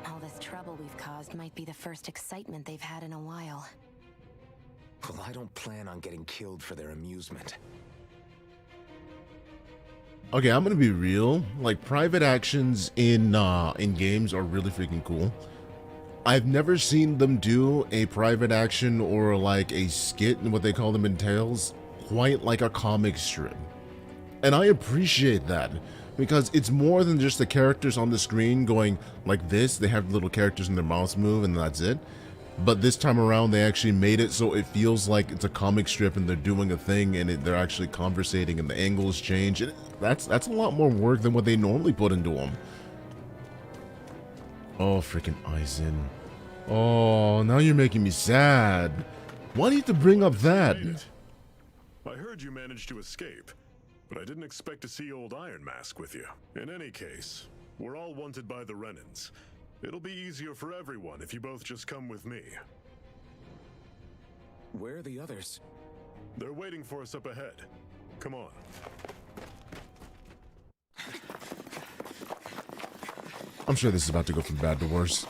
[SPEAKER 8] All this trouble we've caused might be the first excitement they've had in a while.
[SPEAKER 5] Well, I don't plan on getting killed for their amusement.
[SPEAKER 1] Okay, I'm gonna be real. Like, private actions in games are really freaking cool. I've never seen them do a private action or like a skit, and what they call them in Tales, quite like a comic strip. And I appreciate that, because it's more than just the characters on the screen going like this. They have little characters and their mouths move and that's it. But this time around, they actually made it so it feels like it's a comic strip and they're doing a thing, and they're actually conversating and the angles change. And that's a lot more work than what they normally put into them. Oh, freaking Aizen. Oh, now you're making me sad. Why do you have to bring up that?
[SPEAKER 2] I heard you managed to escape, but I didn't expect to see old Iron Mask with you. In any case, we're all wanted by the Renons. It'll be easier for everyone if you both just come with me.
[SPEAKER 5] Where are the others?
[SPEAKER 2] They're waiting for us up ahead. Come on.
[SPEAKER 1] I'm sure this is about to go from bad to worse.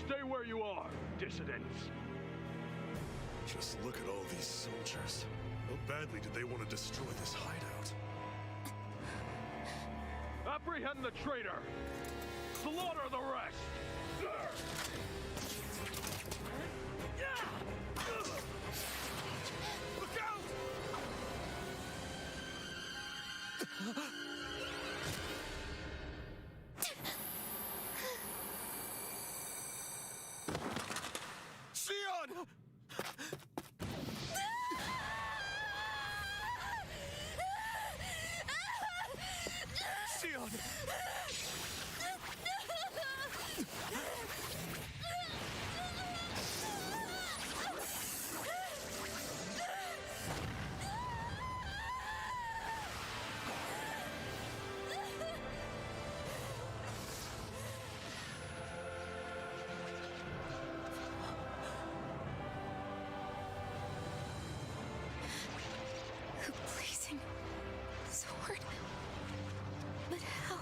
[SPEAKER 3] Stay where you are, dissidents.
[SPEAKER 2] Just look at all these soldiers. How badly did they want to destroy this hideout?
[SPEAKER 3] Apprehend the traitor! Slaughter the rest!
[SPEAKER 10] Look out! Shionne! Shionne!
[SPEAKER 4] The blazing sword. But how?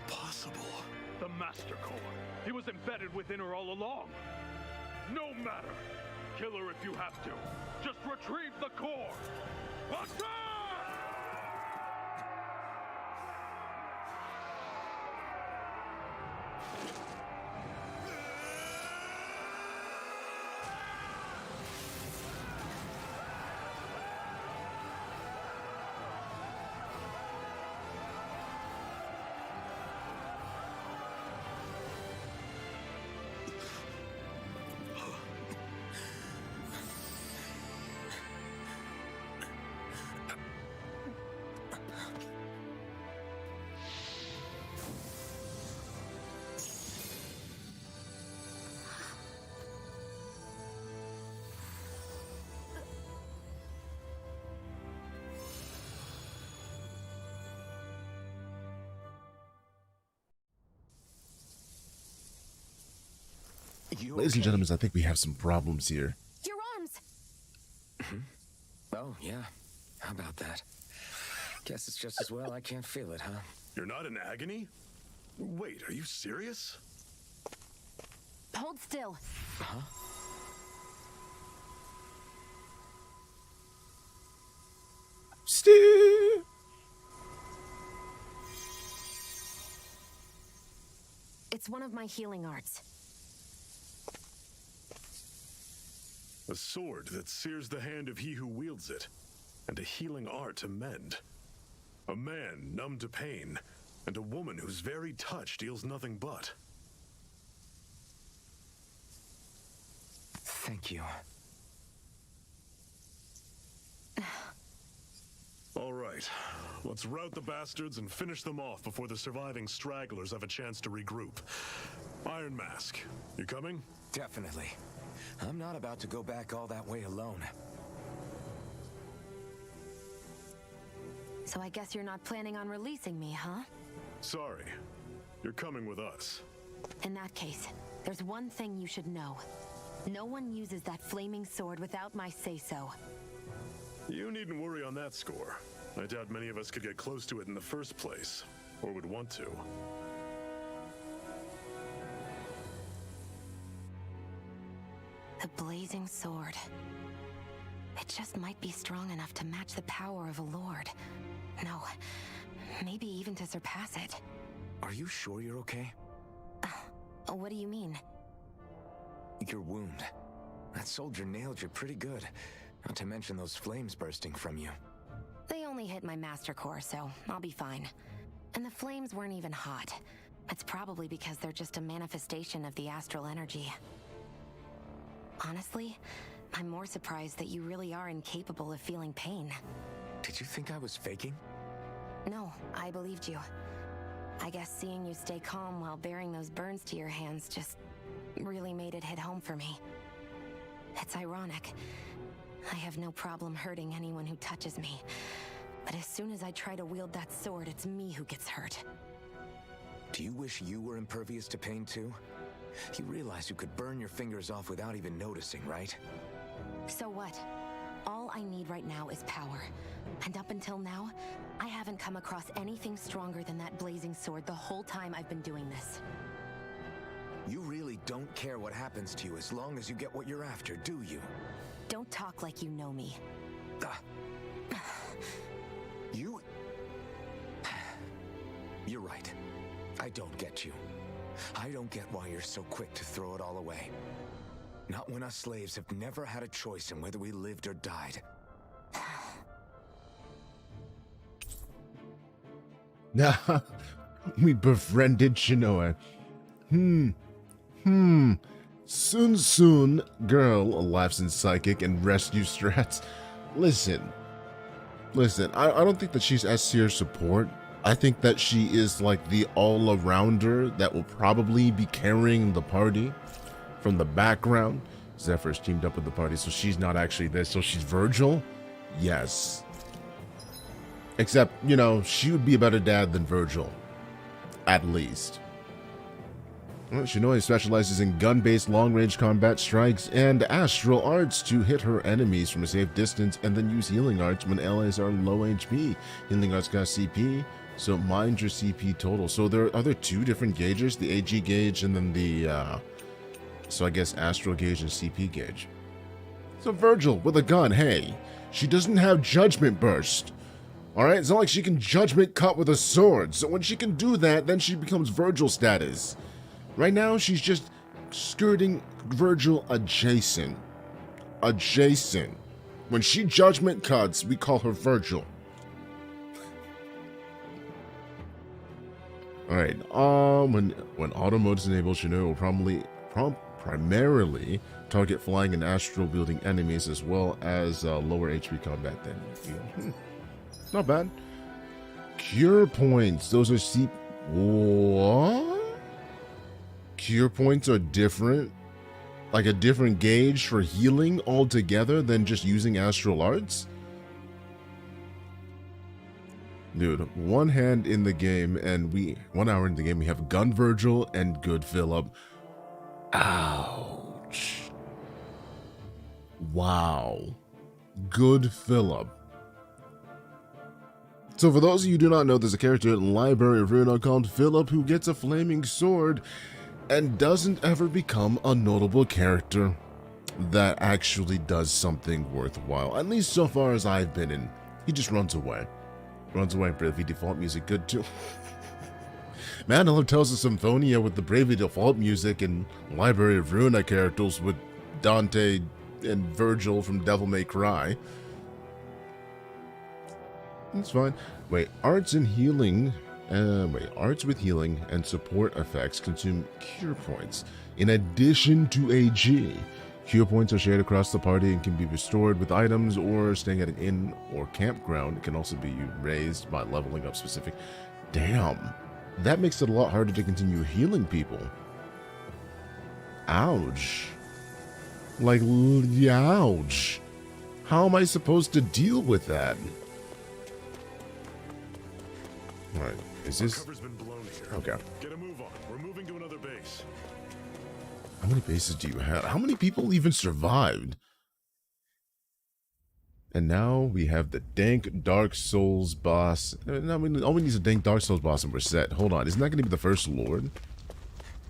[SPEAKER 2] Impossible.
[SPEAKER 3] The Master Core. He was embedded within her all along. No matter. Kill her if you have to. Just retrieve the core. Attack!
[SPEAKER 1] Ladies and gentlemen, I think we have some problems here.
[SPEAKER 4] Your arms!
[SPEAKER 5] Oh, yeah. How about that? Guess it's just as well I can't feel it, huh?
[SPEAKER 2] You're not in agony? Wait, are you serious?
[SPEAKER 8] Hold still.
[SPEAKER 5] Huh?
[SPEAKER 1] Still.
[SPEAKER 8] It's one of my healing arts.
[SPEAKER 2] A sword that sears the hand of he who wields it, and a healing art to mend. A man numb to pain, and a woman whose very touch deals nothing but.
[SPEAKER 5] Thank you.
[SPEAKER 2] All right, let's rout the bastards and finish them off before the surviving stragglers have a chance to regroup. Iron Mask, you coming?
[SPEAKER 5] Definitely. I'm not about to go back all that way alone.
[SPEAKER 8] So I guess you're not planning on releasing me, huh?
[SPEAKER 2] Sorry, you're coming with us.
[SPEAKER 8] In that case, there's one thing you should know. No one uses that flaming sword without my say-so.
[SPEAKER 2] You needn't worry on that score. I doubt many of us could get close to it in the first place, or would want to.
[SPEAKER 8] The blazing sword. It just might be strong enough to match the power of a lord. No, maybe even to surpass it.
[SPEAKER 5] Are you sure you're okay?
[SPEAKER 8] What do you mean?
[SPEAKER 5] Your wound. That soldier nailed you pretty good. Not to mention those flames bursting from you.
[SPEAKER 8] They only hit my master core, so I'll be fine. And the flames weren't even hot. It's probably because they're just a manifestation of the astral energy. Honestly, I'm more surprised that you really are incapable of feeling pain.
[SPEAKER 5] Did you think I was faking?
[SPEAKER 8] No, I believed you. I guess seeing you stay calm while bearing those burns to your hands just really made it hit home for me. It's ironic. I have no problem hurting anyone who touches me. But as soon as I try to wield that sword, it's me who gets hurt.
[SPEAKER 5] Do you wish you were impervious to pain too? You realize you could burn your fingers off without even noticing, right?
[SPEAKER 8] So what? All I need right now is power. And up until now, I haven't come across anything stronger than that blazing sword the whole time I've been doing this.
[SPEAKER 5] You really don't care what happens to you as long as you get what you're after, do you?
[SPEAKER 8] Don't talk like you know me.
[SPEAKER 5] You... You're right. I don't get you. I don't get why you're so quick to throw it all away. Not when us slaves have never had a choice in whether we lived or died.
[SPEAKER 1] We befriended Shionne. Soon, girl laughs in psychic and rescue strats. Listen, I don't think that she's S-tier support. I think that she is like the all-arounder that will probably be carrying the party from the background. Zephyr's teamed up with the party, so she's not actually this. So she's Virgil? Yes. Except, you know, she would be a better dad than Virgil. At least. Well, Shionne specializes in gun-based long-range combat strikes and astral arts to hit her enemies from a safe distance, and then use healing arts when allies are low HP. Healing arts got CP, so mind your CP total. So there are two different gauges, the AG gauge and then the, so I guess astral gauge and CP gauge. So Virgil with a gun, hey, she doesn't have judgment burst. Alright, it's not like she can judgment cut with a sword, so when she can do that, then she becomes Virgil status. Right now, she's just skirting Virgil adjacent. Adjacent. When she judgment cuts, we call her Virgil. Alright, when auto mode is enabled, Shionne will primarily target flying and astral wielding enemies as well as lower HP combat than you. Not bad. Cure points. Those are what? Cure points are different? Like a different gauge for healing altogether than just using astral arts? Dude, 1 hand in the game and 1 hour in the game, we have Gun Virgil and Good Philip. Ouch. Wow. Good Philip. So for those of you who do not know, there's a character in Library of Renon called Philip who gets a flaming sword and doesn't ever become a notable character that actually does something worthwhile. At least so far as I've been in. He just runs away. Runs away. Bravely Default music, good too. Man, I love Tales of Symphonia with the Bravely Default music and Library of Renon characters with Dante and Virgil from Devil May Cry. It's fine. Wait, arts with healing and support effects consume cure points. In addition to AG, cure points are shared across the party and can be restored with items or staying at an inn or campground. It can also be raised by leveling up specific. Damn, that makes it a lot harder to continue healing people. Ouch. Like, ouch. How am I supposed to deal with that? Alright, is this...
[SPEAKER 2] Cover's been blown here.
[SPEAKER 1] Okay.
[SPEAKER 2] Get a move on. We're moving to another base.
[SPEAKER 1] How many bases do you have? How many people even survived? And now we have the dank Dark Souls boss. No, all we need is a dank Dark Souls boss and we're set. Hold on, isn't that going to be the first lord?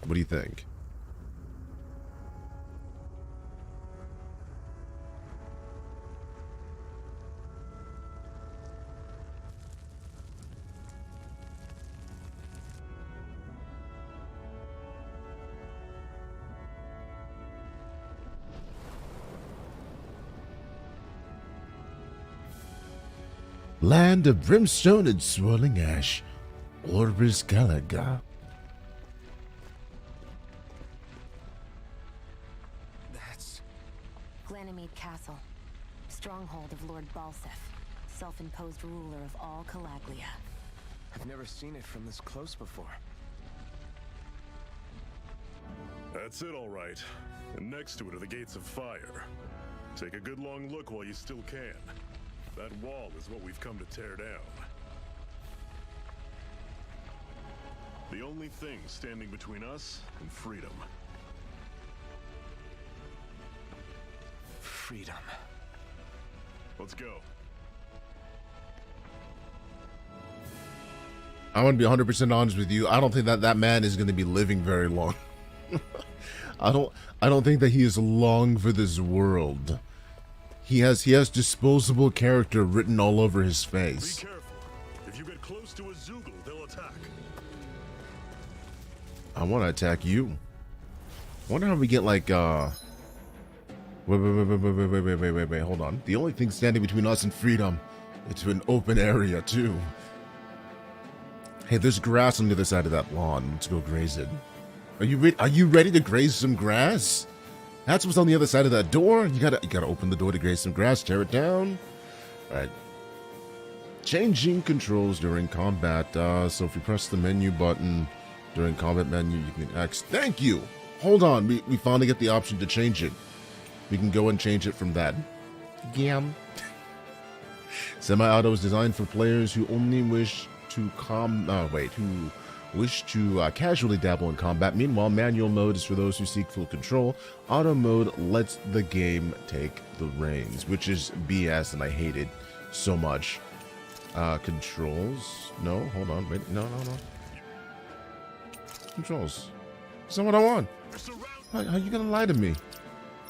[SPEAKER 1] What do you think? Land of brimstone and swirling ash, Orbus Calaglia.
[SPEAKER 5] That's...
[SPEAKER 8] Glanimede Castle, stronghold of Lord Balsef, self-imposed ruler of all Calaglia.
[SPEAKER 5] I've never seen it from this close before.
[SPEAKER 2] That's it, all right. And next to it are the gates of fire. Take a good long look while you still can. That wall is what we've come to tear down. The only thing standing between us and freedom.
[SPEAKER 5] Freedom.
[SPEAKER 2] Let's go.
[SPEAKER 1] I want to be 100% honest with you. I don't think that that man is going to be living very long. I don't think that he is long for this world. He has disposable character written all over his face.
[SPEAKER 2] Be careful. If you get close to a Zoogle, they'll attack.
[SPEAKER 1] I want to attack you. I wonder how we get like wait, hold on. The only thing standing between us and freedom, it's an open area too. Hey, there's grass on the other side of that lawn. Let's go graze it. Are you ready to graze some grass? That's what's on the other side of that door. You gotta open the door to graze some grass, tear it down. Alright. Changing controls during combat. So if you press the menu button during combat menu, you can X. Thank you! Hold on, we finally get the option to change it. We can go and change it from that. Yam. Semi-auto is designed for players who only wish to casually dabble in combat. Meanwhile, manual mode is for those who seek full control. Auto mode lets the game take the reins, which is BS, and I hate it so much. Controls? No, hold on, wait, no. Controls. That's not what I want. How you gonna lie to me?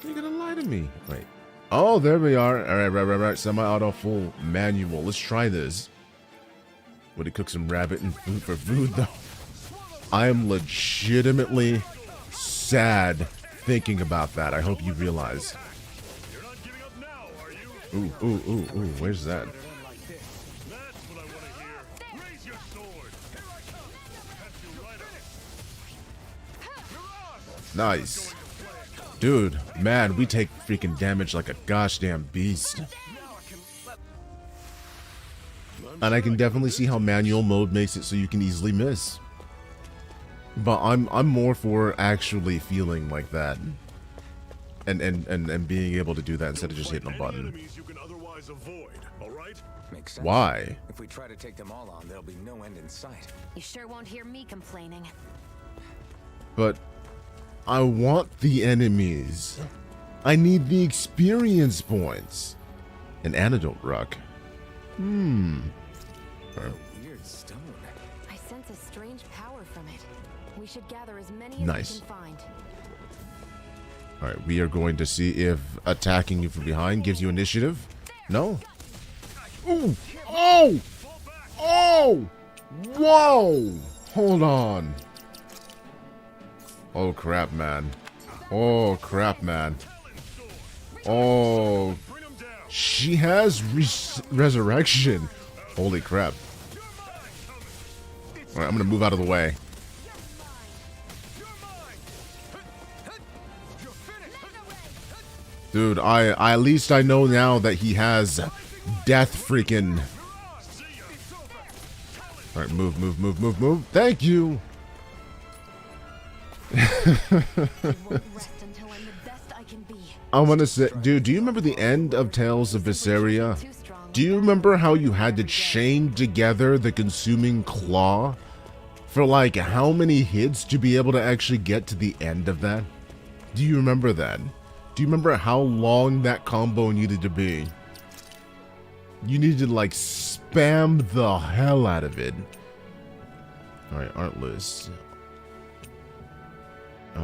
[SPEAKER 1] How you gonna lie to me? Wait. Oh, there we are. All right. Semi-auto full manual. Let's try this. Would it cook some rabbit and food for food, though? I am legitimately sad thinking about that. I hope you realize.
[SPEAKER 2] You're not giving up now, are you?
[SPEAKER 1] Ooh. Where's that?
[SPEAKER 2] That's what I want to hear. Raise your sword. Here I come. Catch you right up.
[SPEAKER 1] Nice. Dude, man, we take freaking damage like a gosh damn beast. And I can definitely see how manual mode makes it so you can easily miss. But I'm more for actually feeling like that. And being able to do that instead of just hitting a button.
[SPEAKER 2] Enemies you can otherwise avoid, all right?
[SPEAKER 5] Makes sense.
[SPEAKER 1] Why?
[SPEAKER 5] If we try to take them all on, there'll be no end in sight.
[SPEAKER 8] You sure won't hear me complaining.
[SPEAKER 1] But I want the enemies. I need the experience points. An antidote rock.
[SPEAKER 5] Weird stone.
[SPEAKER 8] I sense a strange power from it. We should gather as many as
[SPEAKER 1] Nice.
[SPEAKER 8] we can find.
[SPEAKER 1] Alright, we are going to see if attacking you from behind gives you initiative. No? Ooh! Oh! Oh! Whoa! Hold on. Oh crap, man. Oh crap, man. Oh. She has resurrection. Holy crap. Alright, I'm gonna move out of the way. Dude, at least I know now that he has death freaking. Alright, move. Thank you! I want to say, dude, do you remember the end of Tales of Visceria? Do you remember how you had to chain together the consuming claw for like how many hits to be able to actually get to the end of that? Do you remember that? Do you remember how long that combo needed to be? You need to like spam the hell out of it. Alright, art list. You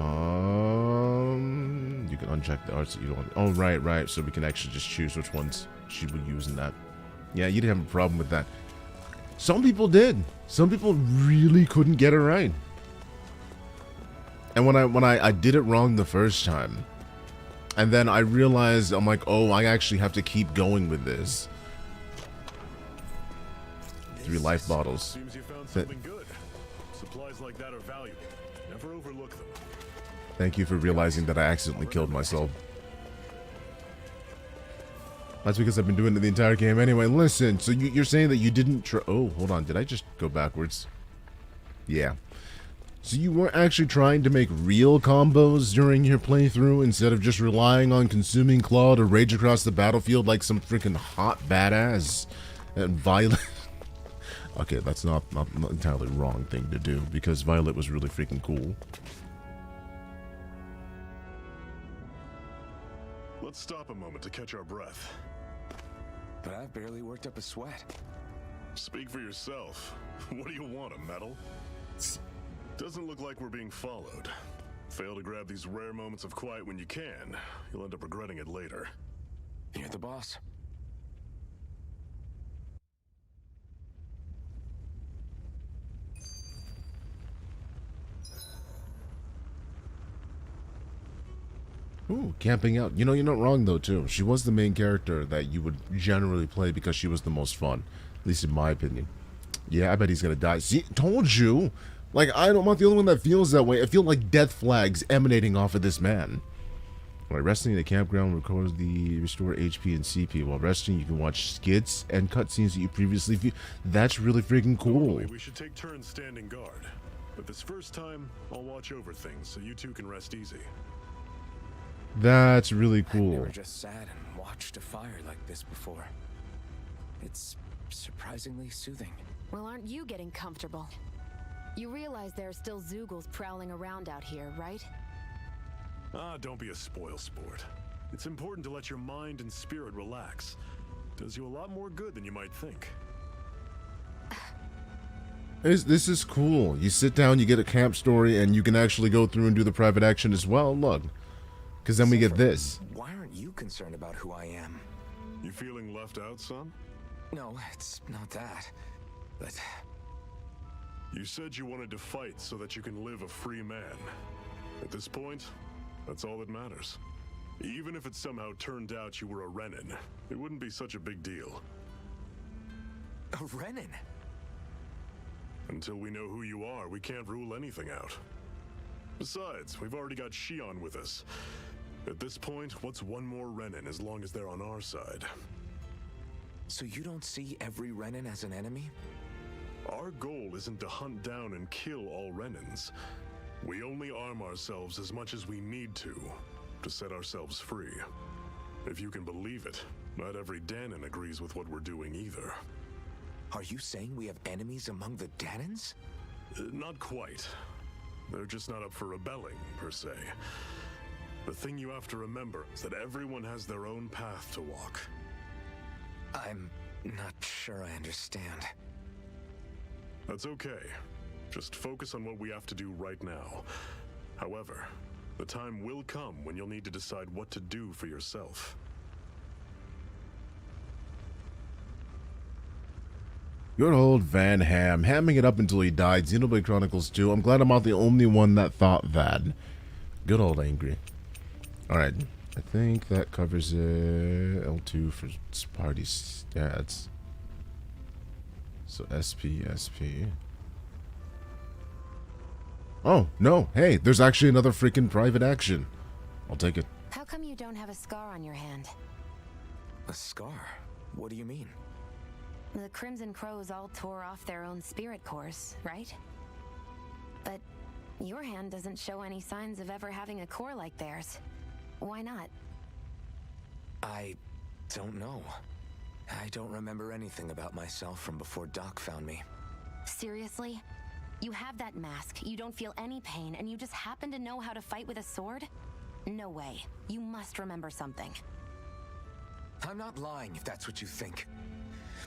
[SPEAKER 1] can uncheck the arts that you don't want. Oh, right. So we can actually just choose which ones she would use in that. Yeah, you didn't have a problem with that. Some people did. Some people really couldn't get it right. And when I did it wrong the first time, and then I realized, I'm like, oh, I actually have to keep going with this. 3 life bottles.
[SPEAKER 2] Seems you found something good. Supplies like that are valuable. Never overlook them.
[SPEAKER 1] Thank you for realizing that I accidentally killed myself. That's because I've been doing it the entire game anyway. Listen, so you're saying that you didn't try... Oh, hold on. Did I just go backwards? Yeah. So you weren't actually trying to make real combos during your playthrough instead of just relying on consuming claw to rage across the battlefield like some freaking hot badass and violent... Okay, that's not entirely wrong thing to do because Violet was really freaking cool.
[SPEAKER 2] Let's stop a moment to catch our breath.
[SPEAKER 5] But I've barely worked up a sweat.
[SPEAKER 2] Speak for yourself. What do you want, a medal? Doesn't look like we're being followed. Fail to grab these rare moments of quiet when you can. You'll end up regretting it later.
[SPEAKER 5] You're the boss.
[SPEAKER 1] Ooh, camping out. You know, you're not wrong, though, too. She was the main character that you would generally play because she was the most fun. At least in my opinion. Yeah, I bet he's gonna die. See, told you! Like, I'm not the only one that feels that way. I feel like death flags emanating off of this man. While resting in a campground, record the restore HP and CP. While resting, you can watch skits and cutscenes that you previously viewed. That's really freaking cool.
[SPEAKER 2] We should take turns standing guard. But this first time, I'll watch over things so you two can rest easy.
[SPEAKER 1] That's really cool.
[SPEAKER 5] I've never just sat and watched a fire like this before. It's surprisingly soothing.
[SPEAKER 8] Well, aren't you getting comfortable? You realize there are still Zeugles prowling around out here, right?
[SPEAKER 2] Ah, don't be a spoil sport. It's important to let your mind and spirit relax. Does you a lot more good than you might think.
[SPEAKER 1] This is cool. You sit down, you get a camp story, and you can actually go through and do the private action as well. Look. Because then we get this.
[SPEAKER 5] Why aren't you concerned about who I am?
[SPEAKER 2] You feeling left out, son?
[SPEAKER 5] No, it's not that. But...
[SPEAKER 2] You said you wanted to fight so that you can live a free man. At this point, that's all that matters. Even if it somehow turned out you were a Renon, it wouldn't be such a big deal.
[SPEAKER 5] A Renon?
[SPEAKER 2] Until we know who you are, we can't rule anything out. Besides, we've already got Shionne with us. At this point, what's one more Renon as long as they're on our side?
[SPEAKER 5] So you don't see every Renon as an enemy?
[SPEAKER 2] Our goal isn't to hunt down and kill all Renons. We only arm ourselves as much as we need to set ourselves free. If you can believe it, not every Dahnan agrees with what we're doing either.
[SPEAKER 5] Are you saying we have enemies among the Dahnans?
[SPEAKER 2] Not quite. They're just not up for rebelling, per se. The thing you have to remember is that everyone has their own path to walk.
[SPEAKER 5] I'm not sure I understand.
[SPEAKER 2] That's okay. Just focus on what we have to do right now. However, the time will come when you'll need to decide what to do for yourself.
[SPEAKER 1] Good old Van Ham, hamming it up until he died. Xenoblade Chronicles 2. I'm glad I'm not the only one that thought that. Good old Angry. Alright, I think that covers L2 for party stats. So SP. Oh, no. Hey, there's actually another freaking private action. I'll take it.
[SPEAKER 8] How come you don't have a scar on your hand?
[SPEAKER 5] A scar? What do you mean?
[SPEAKER 8] The Crimson Crows all tore off their own spirit cores, right? But your hand doesn't show any signs of ever having a core like theirs. Why not?
[SPEAKER 5] I don't know. I don't remember anything about myself from before Doc found me.
[SPEAKER 8] Seriously? You have that mask, you don't feel any pain, and you just happen to know how to fight with a sword? No way. You must remember something.
[SPEAKER 5] I'm not lying if that's what you think.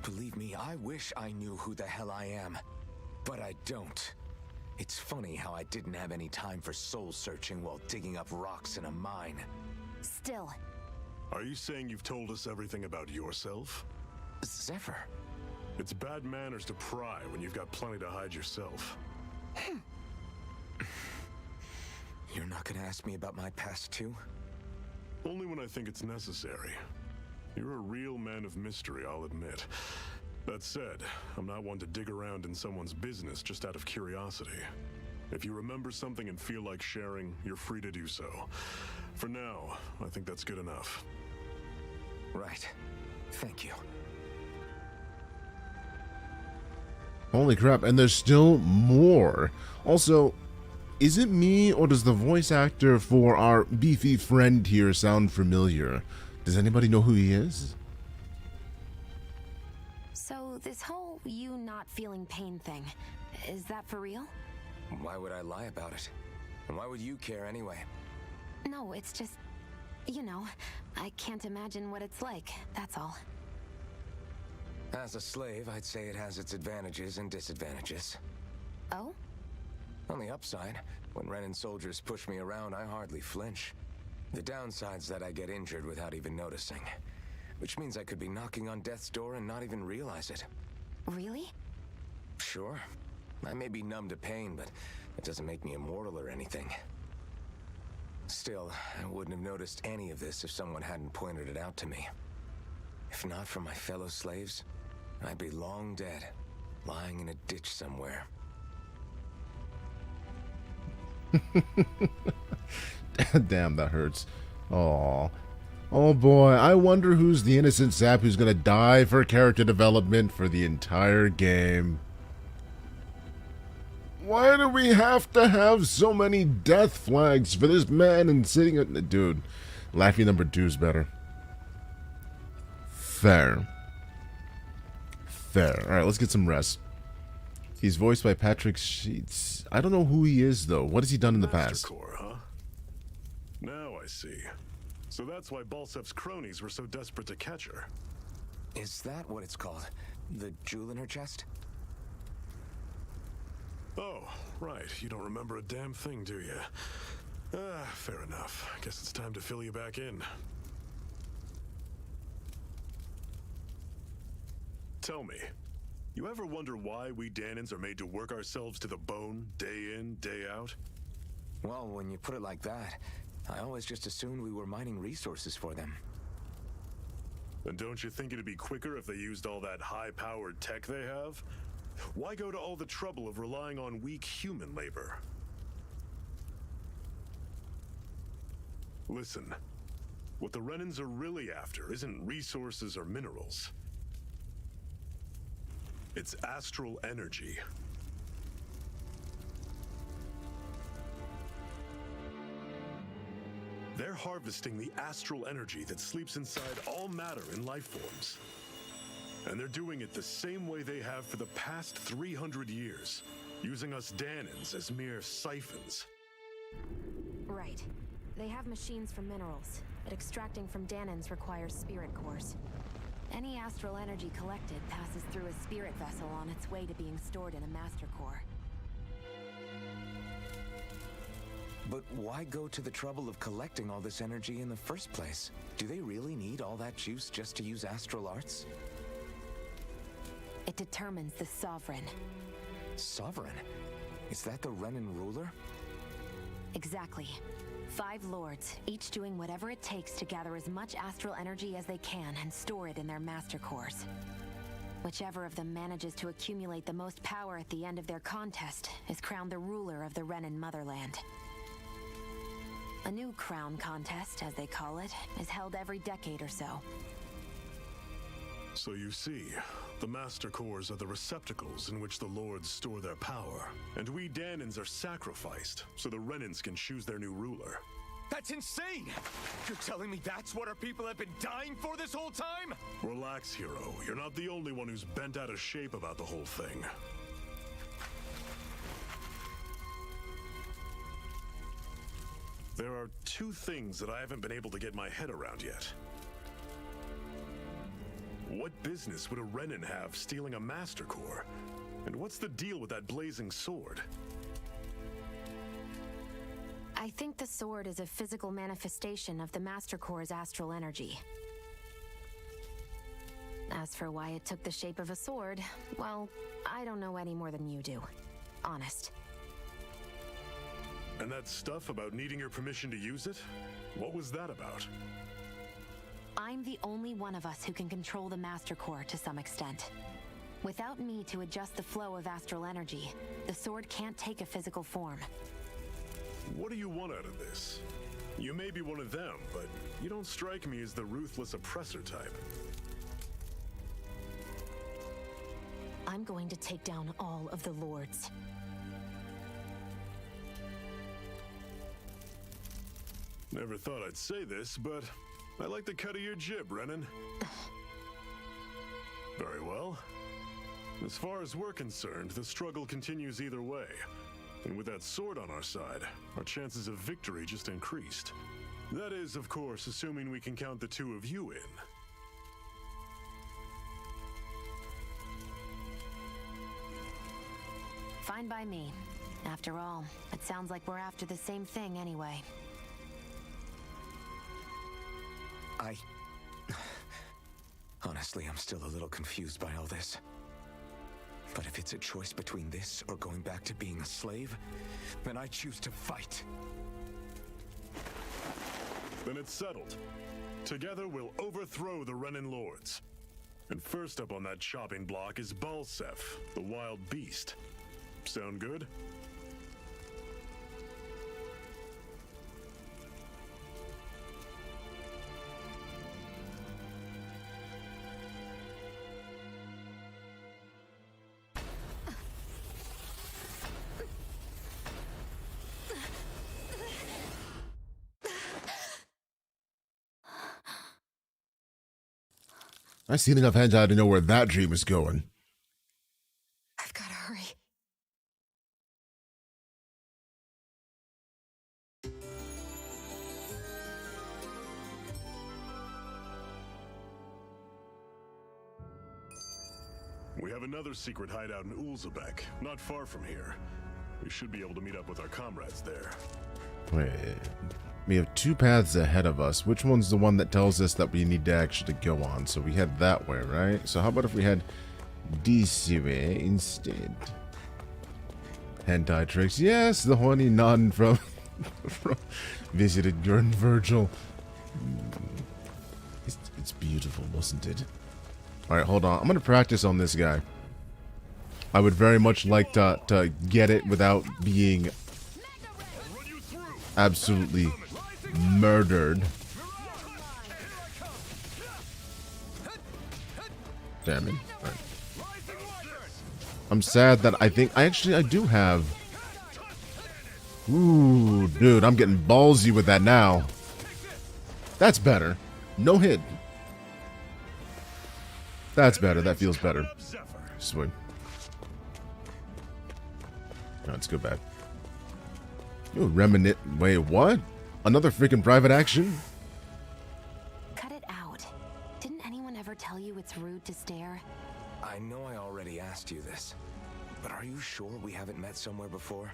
[SPEAKER 5] Believe me, I wish I knew who the hell I am. But I don't. It's funny how I didn't have any time for soul searching while digging up rocks in a mine.
[SPEAKER 8] Still.
[SPEAKER 2] Are you saying you've told us everything about yourself?
[SPEAKER 5] Zephyr.
[SPEAKER 2] It's bad manners to pry when you've got plenty to hide yourself.
[SPEAKER 5] You're not gonna ask me about my past too?
[SPEAKER 2] Only when I think it's necessary. You're a real man of mystery, I'll admit. That said, I'm not one to dig around in someone's business just out of curiosity. If you remember something and feel like sharing, you're free to do so. For now, I think that's good enough.
[SPEAKER 5] Right. Thank you.
[SPEAKER 1] Holy crap, and there's still more. Also, is it me or does the voice actor for our beefy friend here sound familiar? Does anybody know who he is?
[SPEAKER 8] So this whole you not feeling pain thing, is that for real?
[SPEAKER 5] Why would I lie about it? And why would you care anyway?
[SPEAKER 8] No, it's just, you know, I can't imagine what it's like, that's all.
[SPEAKER 5] As a slave, I'd say it has its advantages and disadvantages.
[SPEAKER 8] Oh?
[SPEAKER 5] On the upside, when Renon soldiers push me around, I hardly flinch. The downside's that I get injured without even noticing. Which means I could be knocking on death's door and not even realize it.
[SPEAKER 8] Really?
[SPEAKER 5] Sure. I may be numb to pain, but it doesn't make me immortal or anything. Still, I wouldn't have noticed any of this if someone hadn't pointed it out to me. If not for my fellow slaves, I'd be long dead, lying in a ditch somewhere.
[SPEAKER 1] Damn, that hurts. Aww. Oh boy, I wonder who's the innocent sap who's gonna die for character development for the entire game. Why do we have to have so many death flags for this man and sitting at... Dude, Laffy number 2 is better. Fair. Fair. Alright, let's get some rest. He's voiced by Patrick Sheets. I don't know who he is, though. What has he done in the past?
[SPEAKER 2] Mastercore, huh? Now I see. So that's why Balsef's cronies were so desperate to catch her.
[SPEAKER 5] Is that what it's called? The jewel in her chest?
[SPEAKER 2] Oh, right. You don't remember a damn thing, do you? Fair enough. Guess it's time to fill you back in. Tell me, you ever wonder why we Dahnans are made to work ourselves to the bone, day in, day out?
[SPEAKER 5] Well, when you put it like that, I always just assumed we were mining resources for them.
[SPEAKER 2] And don't you think it'd be quicker if they used all that high-powered tech they have? Why go to all the trouble of relying on weak human labor? Listen, what the Renons are really after isn't resources or minerals. It's astral energy. They're harvesting the astral energy that sleeps inside all matter in life forms. And they're doing it the same way they have for the past 300 years, using us Dahnans as mere siphons.
[SPEAKER 8] Right. They have machines for minerals, but extracting from Dahnans requires spirit cores. Any astral energy collected passes through a spirit vessel on its way to being stored in a master core.
[SPEAKER 5] But why go to the trouble of collecting all this energy in the first place? Do they really need all that juice just to use astral arts?
[SPEAKER 8] It determines the Sovereign.
[SPEAKER 5] Sovereign? Is that the Renon ruler?
[SPEAKER 8] Exactly. 5 lords, each doing whatever it takes to gather as much astral energy as they can and store it in their master cores. Whichever of them manages to accumulate the most power at the end of their contest is crowned the ruler of the Renon motherland. A new crown contest, as they call it, is held every decade or so.
[SPEAKER 2] So you see, the master cores are the receptacles in which the lords store their power. And we Dahnans are sacrificed, so the Renons can choose their new ruler.
[SPEAKER 10] That's insane! You're telling me that's what our people have been dying for this whole time?
[SPEAKER 2] Relax, hero. You're not the only one who's bent out of shape about the whole thing. There are 2 things that I haven't been able to get my head around yet. What business would a Renon have stealing a Master Core? And what's the deal with that blazing sword?
[SPEAKER 8] I think the sword is a physical manifestation of the Master Core's astral energy. As for why it took the shape of a sword, well, I don't know any more than you do. Honest.
[SPEAKER 2] And that stuff about needing your permission to use it? What was that about?
[SPEAKER 8] I'm the only one of us who can control the Master Core to some extent. Without me to adjust the flow of astral energy, the sword can't take a physical form.
[SPEAKER 2] What do you want out of this? You may be one of them, but you don't strike me as the ruthless oppressor type.
[SPEAKER 8] I'm going to take down all of the lords.
[SPEAKER 2] Never thought I'd say this, but I like the cut of your jib, Renon. Very well. As far as we're concerned, the struggle continues either way. And with that sword on our side, our chances of victory just increased. That is, of course, assuming we can count the two of you in.
[SPEAKER 8] Fine by me. After all, it sounds like we're after the same thing anyway.
[SPEAKER 5] Honestly, I'm still a little confused by all this. But if it's a choice between this or going back to being a slave, then I choose to fight.
[SPEAKER 2] Then it's settled. Together we'll overthrow the Renon Lords. And first up on that chopping block is Balsef, the wild beast. Sound good?
[SPEAKER 1] I've seen enough hentai to know where that dream is going.
[SPEAKER 4] I've gotta hurry.
[SPEAKER 2] We have another secret hideout in Ulzebek, not far from here. We should be able to meet up with our comrades there.
[SPEAKER 1] Wait, we have two paths ahead of us. Which one's the one that tells us that we need to actually go on? So we head that way, right? So how about if we head this way instead? Hentai tricks. Yes, the horny nun from, from visited Gurn Virgil. It's beautiful, wasn't it? Alright, hold on. I'm going to practice on this guy. I would very much like to get it without being absolutely murdered. Damn it. Right. I'm sad that I do have... Ooh, dude, I'm getting ballsy with that now. That's better. No hit. That's better. That feels better. Sweet. No, let's go back. Ooh, reminiscent. Wait, what? Another freaking private action?
[SPEAKER 8] Cut it out. Didn't anyone ever tell you it's rude to stare?
[SPEAKER 5] I know I already asked you this, but are you sure we haven't met somewhere before?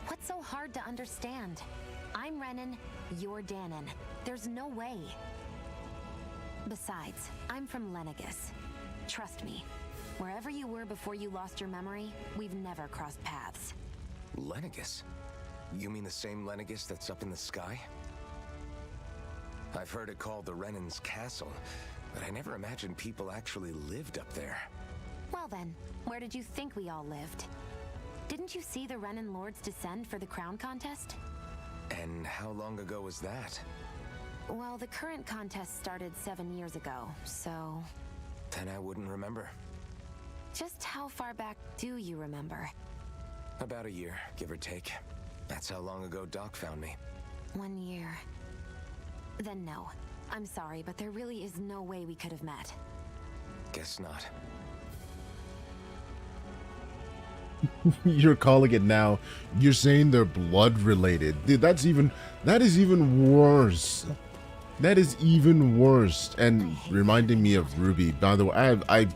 [SPEAKER 8] What's so hard to understand? I'm Renon, you're Dahna. There's no way. Besides, I'm from Lenegus. Trust me, wherever you were before you lost your memory, we've never crossed paths.
[SPEAKER 5] Lenegus? You mean the same Lenegus that's up in the sky? I've heard it called the Renon's Castle, but I never imagined people actually lived up there.
[SPEAKER 8] Well then, where did you think we all lived? Didn't you see the Renon Lords descend for the crown contest?
[SPEAKER 5] And how long ago was that?
[SPEAKER 8] Well, the current contest started 7 years ago, so...
[SPEAKER 5] Then I wouldn't remember.
[SPEAKER 8] Just how far back do you remember?
[SPEAKER 5] About a year, give or take. That's how long ago Doc found me.
[SPEAKER 8] 1 year. Then no. I'm sorry, but there really is no way we could have met.
[SPEAKER 5] Guess not.
[SPEAKER 1] You're calling it now. You're saying they're blood related. Dude, that is even worse. That is even worse. And reminding me of Ruby. By the way,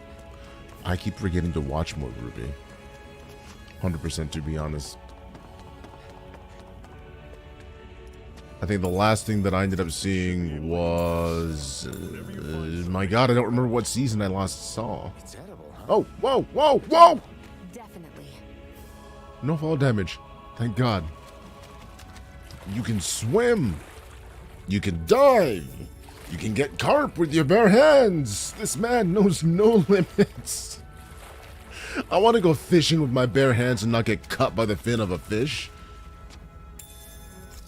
[SPEAKER 1] I keep forgetting to watch more Ruby. 100% to be honest. I think the last thing that I ended up seeing was... my god, I don't remember what season I last saw.
[SPEAKER 5] It's edible, huh?
[SPEAKER 1] Oh, whoa, whoa, whoa!
[SPEAKER 8] Definitely.
[SPEAKER 1] No fall damage. Thank god. You can swim. You can dive. You can get carp with your bare hands. This man knows no limits. I want to go fishing with my bare hands and not get cut by the fin of a fish.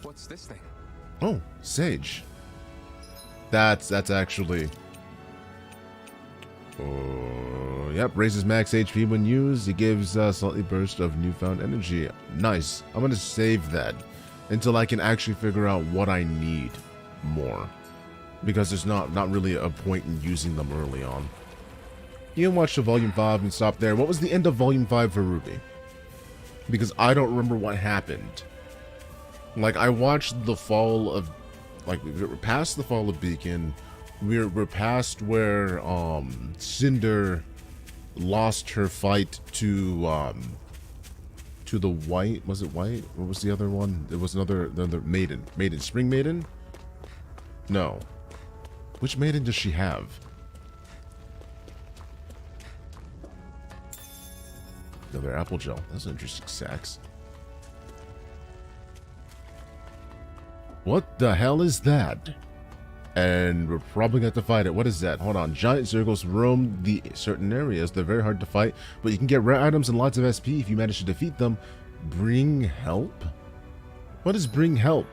[SPEAKER 5] What's this thing?
[SPEAKER 1] Oh, sage. That's actually... oh, yep, raises max HP when used. It gives a slightly burst of newfound energy. Nice. I'm going to save that until I can actually figure out what I need more. Because there's not really a point in using them early on. You can watch the Volume 5 and stop there. What was the end of Volume 5 for Ruby? Because I don't remember what happened. Like, I watched the fall of... like, we're past the fall of Beacon. We're past where, Cinder lost her fight to the White... was it White? What was the other one? It was another Maiden. Spring Maiden? No. Which Maiden does she have? Another apple gel. That's an interesting sex. What the hell is that? And we're probably going to have to fight it. What is that? Hold on. Giant circles roam the certain areas. They're very hard to fight, but you can get rare items and lots of SP if you manage to defeat them. Bring help? What is bring help?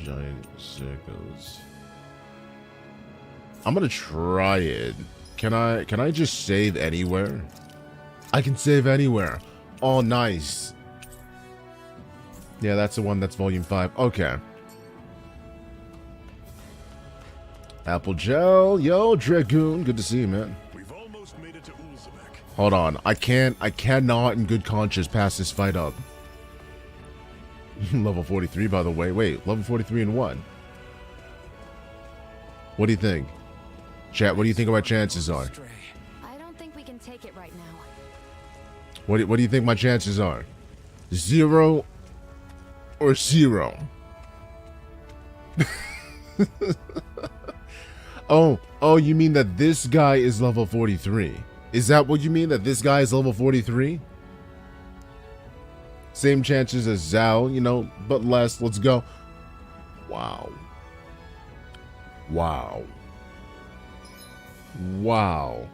[SPEAKER 1] Giant circles. I'm going to try it. Can I just save anywhere? I can save anywhere. Oh, nice. Yeah, that's the one. That's Volume 5. Okay. Apple gel. Yo, Dragoon. Good to see you, man.
[SPEAKER 2] We've almost made it to Ulzebek.
[SPEAKER 1] Hold on. I cannot in good conscience pass this fight up. Level 43, by the way. Wait, level 43 in what? What do you think? Chat, what do you think my chances are?
[SPEAKER 8] I don't think we can take it right now.
[SPEAKER 1] What do you think my chances are? 0 or 0? Oh, you mean that this guy is level 43? Is that what you mean, that this guy is level 43? Same chances as Zhao, you know, but less. Let's go. Wow. Wow. Wow.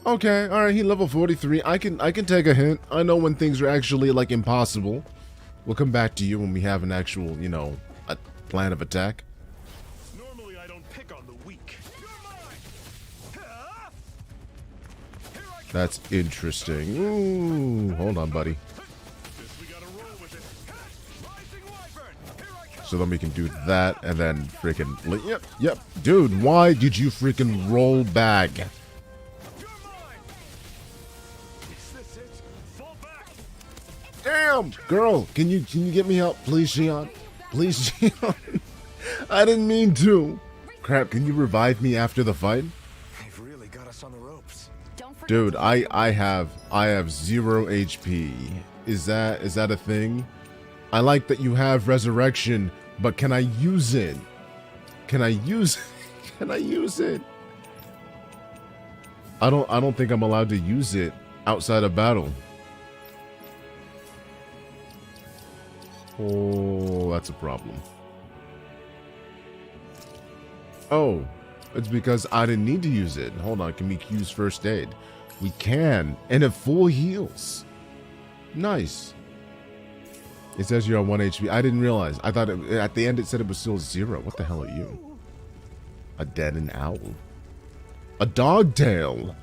[SPEAKER 1] Okay, alright, he level 43. I can take a hint. I know when things are actually, like, impossible. We'll come back to you when we have an actual, you know, a plan of attack.
[SPEAKER 2] Normally I don't pick on the weak.
[SPEAKER 1] That's interesting. Ooh, hold on, buddy. So then we can do that, and then freaking... Yep. Dude, why did you freaking roll back? Damn! Girl, can you get me help? Please, Shionne? Please, Shionne? I didn't mean to. Crap, can you revive me after the fight?
[SPEAKER 5] They've really got us on the ropes.
[SPEAKER 1] Dude, I have 0 HP. Is that a thing? I like that you have resurrection, but can I use it? Can I use it? I don't think I'm allowed to use it outside of battle. Oh, that's a problem. Oh, it's because I didn't need to use it. Hold on, can we use first aid? We can, and it full heals. Nice. It says you're on 1 HP. I didn't realize. I thought at the end it said it was still 0. What the hell are you? A dead owl. A dog tail.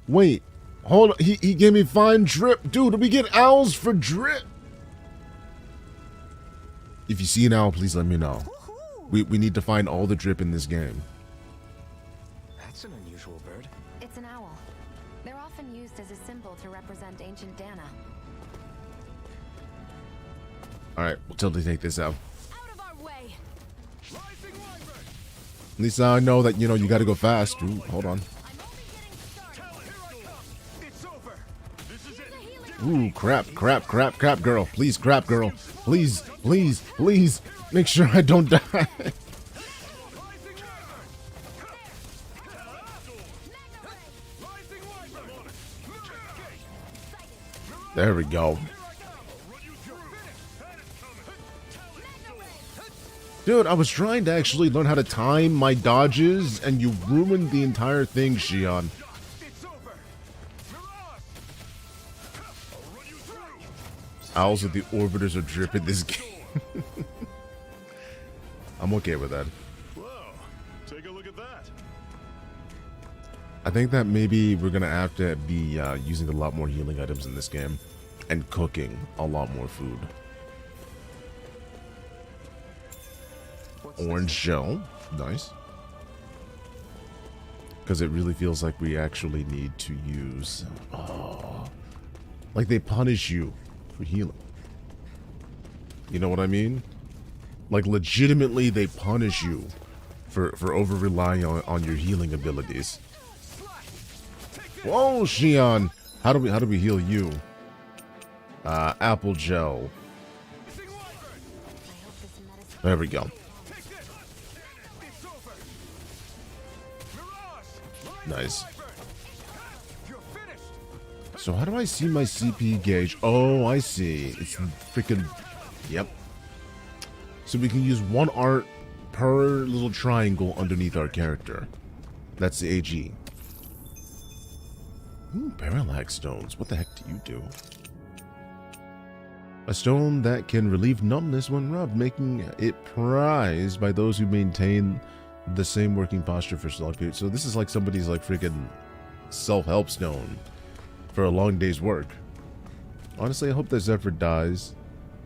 [SPEAKER 1] Wait, hold on. He gave me fine drip. Dude, we get owls for drip. If you see an owl, please let me know. We need to find all the drip in this game.
[SPEAKER 5] That's an unusual bird.
[SPEAKER 8] It's an owl. They're often used as a symbol to represent ancient Dahna.
[SPEAKER 1] Alright, we'll totally take this out.
[SPEAKER 4] Out of our way.
[SPEAKER 1] At least I know that, you know, you gotta go fast. Ooh, hold on. Ooh, crap, girl. Please, crap, girl. Please, please, please. Make sure I don't die. There we go. Dude, I was trying to actually learn how to time my dodges, and you ruined the entire thing, Shionne. Owls with the orbiters are dripping this game. I'm okay with that.
[SPEAKER 2] Whoa, take a look at that.
[SPEAKER 1] I think that maybe we're gonna have to be using a lot more healing items in this game, and cooking a lot more food. Orange shell, nice. Because it really feels like we actually need to use. Oh, like they punish you for healing. You know what I mean? Like legitimately, they punish you for over relying on your healing abilities. Whoa, Shionne! How do we heal you? Apple gel. There we go. Nice. So how do I see my CP gauge? Oh, I see. It's freaking... Yep. So we can use one art per little triangle underneath our character. That's the AG. Ooh, parallax stones. What the heck do you do? A stone that can relieve numbness when rubbed, making it prized by those who maintain the same working posture for select period. So this is like somebody's like freaking self-help stone for a long day's work. Honestly, I hope that Zephyr dies,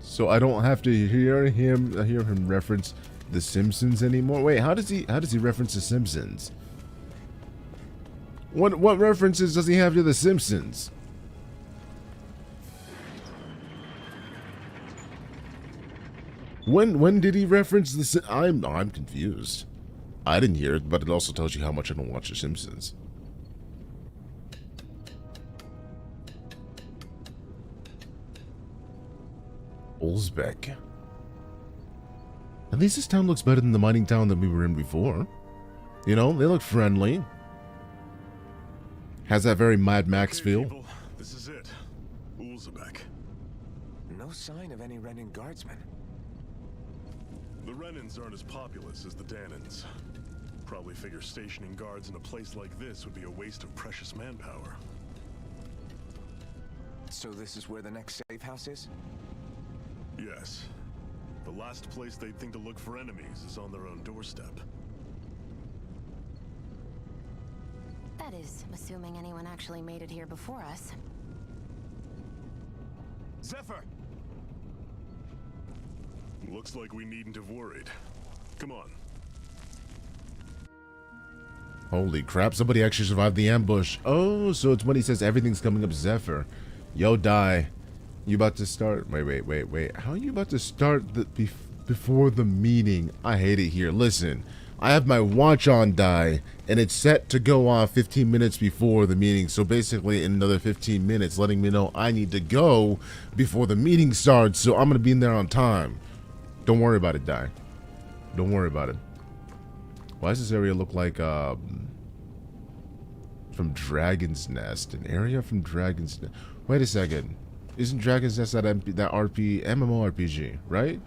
[SPEAKER 1] so I don't have to hear him reference The Simpsons anymore. Wait, how does he reference The Simpsons? What references does he have to The Simpsons? When did he reference the? I'm confused. I didn't hear it, but it also tells you how much I don't watch The Simpsons. Ulzebek. At least this town looks better than the mining town that we were in before. You know, they look friendly. Has that very Mad Max feel.
[SPEAKER 2] People, this is it. Ulzebek.
[SPEAKER 5] No sign of any Renon guardsmen.
[SPEAKER 2] The Renons aren't as populous as the Dahnans. Probably figure stationing guards in a place like this would be a waste of precious manpower.
[SPEAKER 5] So this is where the next safe house is?
[SPEAKER 2] Yes. The last place they'd think to look for enemies is on their own doorstep.
[SPEAKER 8] That is, assuming anyone actually made it here before us.
[SPEAKER 10] Zephyr!
[SPEAKER 2] Looks like we needn't have worried. Come on.
[SPEAKER 1] Holy crap, somebody actually survived the ambush. Oh, so it's when he says everything's coming up Zephyr. Yo, die. You about to start? Wait. How are you about to start before the meeting? I hate it here. Listen, I have my watch on, die, and it's set to go off 15 minutes before the meeting. So basically, in another 15 minutes, letting me know I need to go before the meeting starts. So I'm going to be in there on time. Don't worry about it, die. Don't worry about it. Why does this area look like, from Dragon's Nest? An area from Dragon's Nest. Wait a second. Isn't Dragon's Nest that MMORPG, right?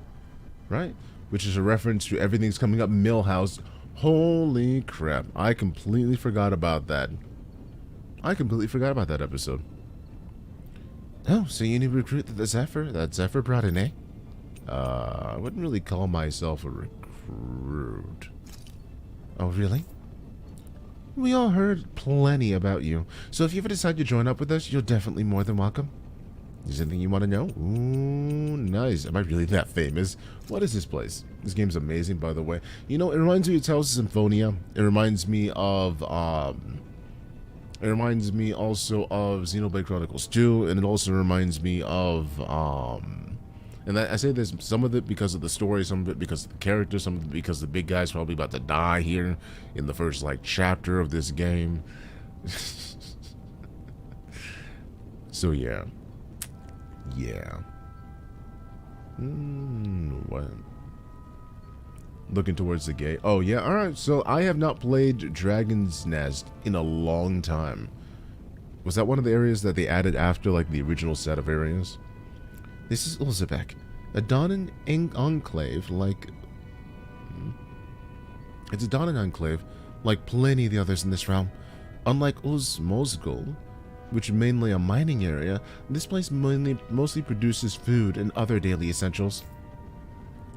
[SPEAKER 1] Right? Which is a reference to Everything's Coming Up Millhouse. Holy crap. I completely forgot about that. I completely forgot about that episode. Oh, so you need to recruit the Zephyr? That Zephyr brought in, eh? I wouldn't really call myself a recruit. Oh, really? We all heard plenty about you. So if you ever decide to join up with us, you're definitely more than welcome. Is there anything you want to know? Ooh, nice. Am I really that famous? What is this place? This game's amazing, by the way. You know, it reminds me of Tales of Symphonia. It reminds me of, it reminds me also of Xenoblade Chronicles 2, and it also reminds me of, And I say this, some of it because of the story, some of it because of the characters, some of it because the big guy's probably about to die here in the first, like, chapter of this game. So, yeah. Yeah. What? Looking towards the gate. Oh, yeah, alright. So, I have not played Dragon's Nest in a long time. Was that one of the areas that they added after, like, the original set of areas? This is Ulzebek, a Dahna enclave like... It's a Dahna enclave, like plenty of the others in this realm. Unlike Uzmozgul, which is mainly a mining area, this place mostly produces food and other daily essentials.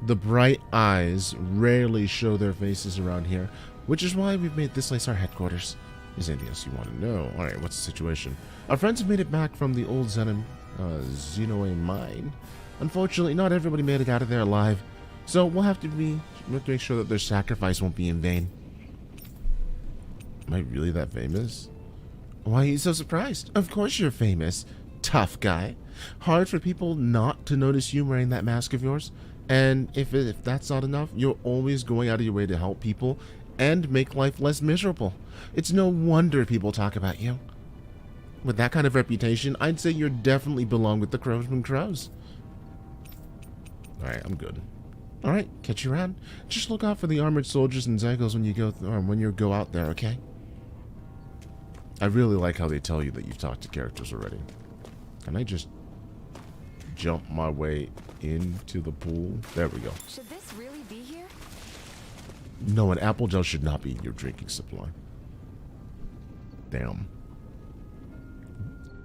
[SPEAKER 1] The bright eyes rarely show their faces around here, which is why we've made this place our headquarters. Is there anything else you want to know? Alright, what's the situation? Our friends have made it back from the old Xenoe mine. Unfortunately, not everybody made it out of there alive, so we'll have to make sure that their sacrifice won't be in vain. Am I really that famous? Why are you so surprised? Of course you're famous, tough guy. Hard for people not to notice you wearing that mask of yours. And if that's not enough, you're always going out of your way to help people and make life less miserable. It's no wonder people talk about you. With that kind of reputation, I'd say you definitely belong with the Crowsman Crows. Alright, I'm good. Alright, catch you around. Just look out for the armored soldiers and Zygos when you go out there, okay? I really like how they tell you that you've talked to characters already. Can I just jump my way into the pool? There we go.
[SPEAKER 8] Should this really be here?
[SPEAKER 1] No, an apple gel should not be in your drinking supply. Damn.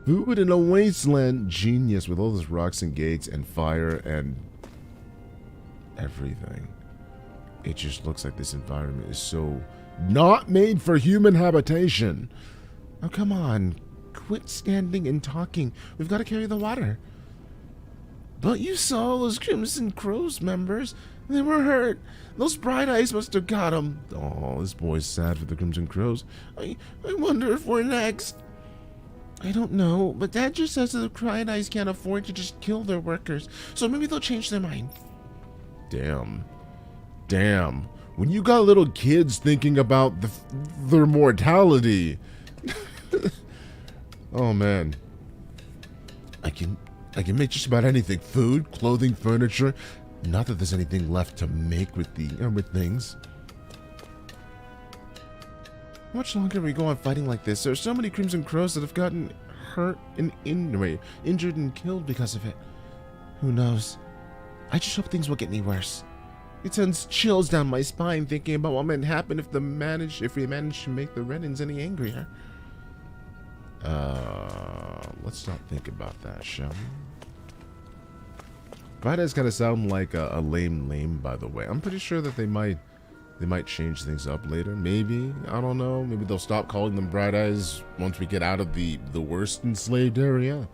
[SPEAKER 1] Food in a wasteland. Genius with all those rocks and gates and fire and everything. It just looks like this environment is so not made for human habitation. Oh, come on. Quit standing and talking. We've got to carry the water. But you saw those Crimson Crows members. They were hurt. Those bright eyes must have got them. Oh, this boy's sad for the Crimson Crows. I wonder if we're next. I don't know, but Dad just says that the Bright Eyes can't afford to just kill their workers, so maybe they'll change their mind. Damn. Damn. When you got little kids thinking about their mortality. Oh, man. I can make just about anything. Food, clothing, furniture. Not that there's anything left to make with things. How much longer are we go on fighting like this? There are so many Crimson Crows that have gotten hurt and injured and killed because of it. Who knows? I just hope things won't get any worse. It sends chills down my spine thinking about what might happen if we manage to make the Renons any angrier. Let's not think about that, shall we? Bright Eyes kind of sound like a lame, by the way. I'm pretty sure that they might change things up later. Maybe. I don't know. Maybe they'll stop calling them Bright Eyes once we get out of the worst enslaved area.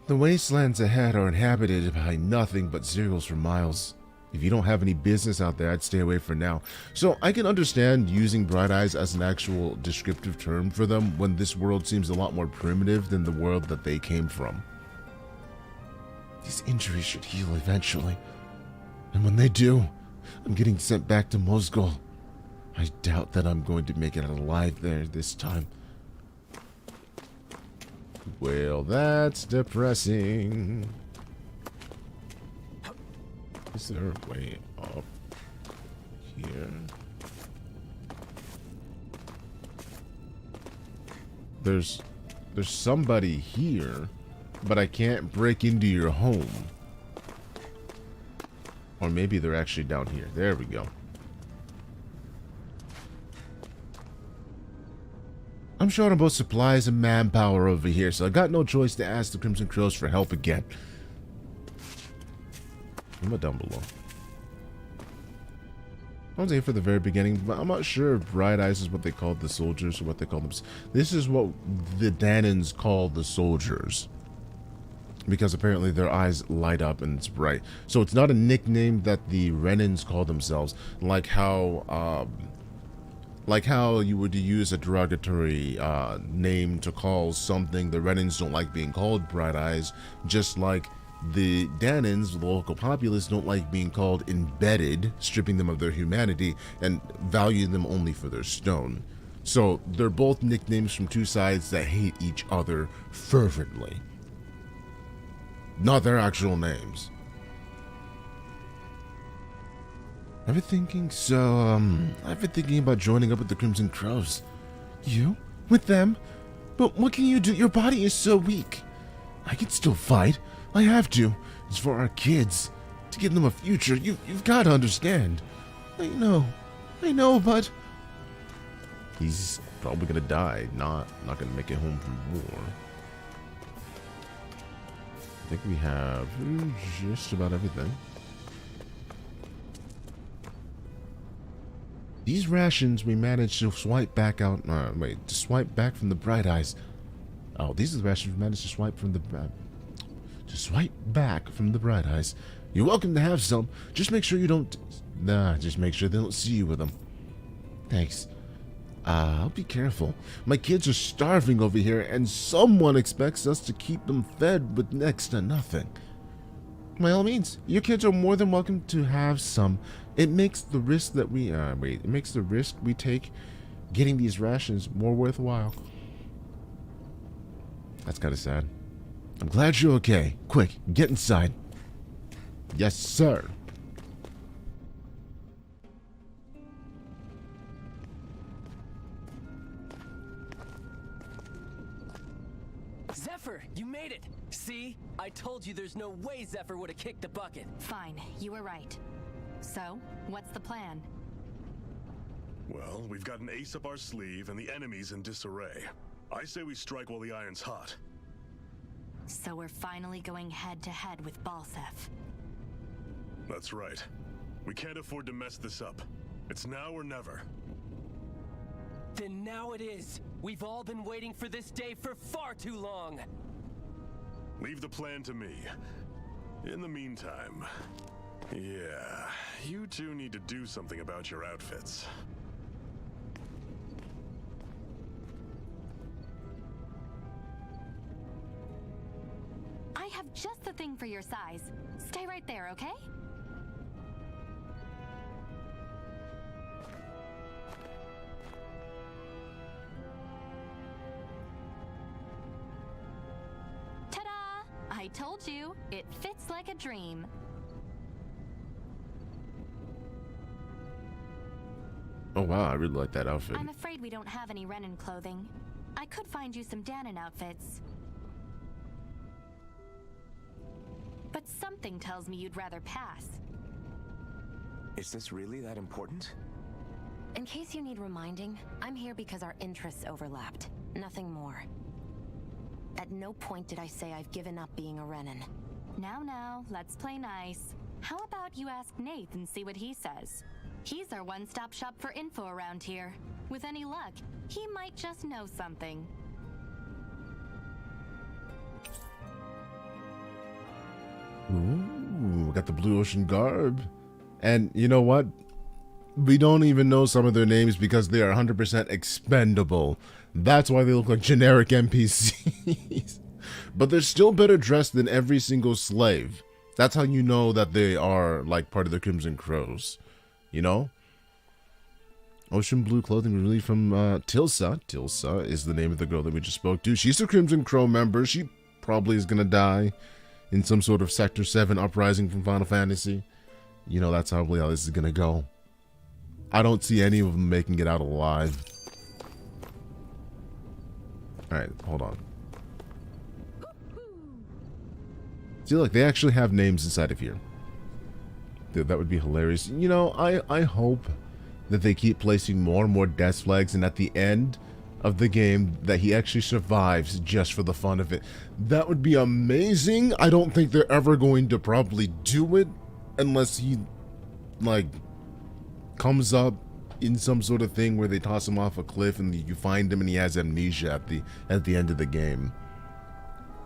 [SPEAKER 1] The wastelands ahead are inhabited by nothing but zeros for miles. If you don't have any business out there, I'd stay away for now. So I can understand using Bright Eyes as an actual descriptive term for them when this world seems a lot more primitive than the world that they came from. These injuries should heal eventually. And when they do, I'm getting sent back to Mosgol. I doubt that I'm going to make it out alive there this time. Well, that's depressing. Is there a way up here? There's somebody here, but I can't break into your home. Or maybe they're actually down here. There we go. I'm short on both supplies and manpower over here, so I got no choice to ask the Crimson Crows for help again. I'm down below. I was here for the very beginning, but I'm not sure if Bright Eyes is what they called the soldiers or what they call them. This is what the Dahnans call the soldiers. Because apparently their eyes light up and it's bright. So it's not a nickname that the Renons call themselves, like how you would use a derogatory name to call something. The Renons don't like being called Bright Eyes, just like the Dahnans, the local populace, don't like being called embedded, stripping them of their humanity and value them only for their stone. So they're both nicknames from two sides that hate each other fervently. Not their actual names. I've been thinking about joining up with the Crimson Crows. You? With them? But what can you do? Your body is so weak. I can still fight. I have to. It's for our kids. To give them a future. You've got to understand. I know, but... He's probably gonna die. Not gonna make it home from war. I think we have just about everything. These rations we managed to swipe back out. To swipe back from the Bright Eyes. Oh, these are the rations we managed to swipe from the. To swipe back from the Bright Eyes. You're welcome to have some. Just make sure you don't. Just make sure they don't see you with them. Thanks. I'll be careful. My kids are starving over here, and someone expects us to keep them fed with next to nothing. By all means, your kids are more than welcome to have some. It makes the risk that we take getting these rations more worthwhile. That's kind of sad. I'm glad you're okay. Quick, get inside. Yes, sir.
[SPEAKER 9] Zephyr, you made it! See? I told you there's no way Zephyr would have kicked the bucket.
[SPEAKER 8] Fine, you were right. So, what's the plan?
[SPEAKER 2] Well, we've got an ace up our sleeve and the enemy's in disarray. I say we strike while the iron's hot.
[SPEAKER 8] So we're finally going head-to-head with Balsef.
[SPEAKER 2] That's right. We can't afford to mess this up. It's now or never.
[SPEAKER 9] Then now it is. We've all been waiting for this day for far too long.
[SPEAKER 2] Leave the plan to me. In the meantime, yeah, you two need to do something about your outfits.
[SPEAKER 8] I have just the thing for your size. Stay right there, okay? I told you, it fits like a dream.
[SPEAKER 1] Oh wow, I really like that outfit.
[SPEAKER 8] I'm afraid we don't have any Renon clothing. I could find you some Dahnan outfits. But something tells me you'd rather pass.
[SPEAKER 5] Is this really that important?
[SPEAKER 8] In case you need reminding, I'm here because our interests overlapped. Nothing more. At no point did I say I've given up being a Renon. Now, let's play nice. How about you ask Nath and see what he says? He's our one-stop shop for info around here. With any luck, he might just know something.
[SPEAKER 1] Ooh, got the Blue Ocean garb. And you know what? We don't even know some of their names because they are 100% expendable. That's why they look like generic NPCs. But they're still better dressed than every single slave. That's how you know that they are like part of the Crimson Crows. You know? Ocean blue clothing really from Tilsa. Tilsa is the name of the girl that we just spoke to. She's a Crimson Crow member. She probably is going to die in some sort of Sector 7 uprising from Final Fantasy. You know, that's probably how this is going to go. I don't see any of them making it out alive. Alright, hold on. See, look, they actually have names inside of here. Dude, that would be hilarious. You know, I hope that they keep placing more and more death flags, and at the end of the game, that he actually survives just for the fun of it. That would be amazing. I don't think they're ever going to probably do it unless he, like, comes up in some sort of thing where they toss him off a cliff and you find him and he has amnesia at the end of the game.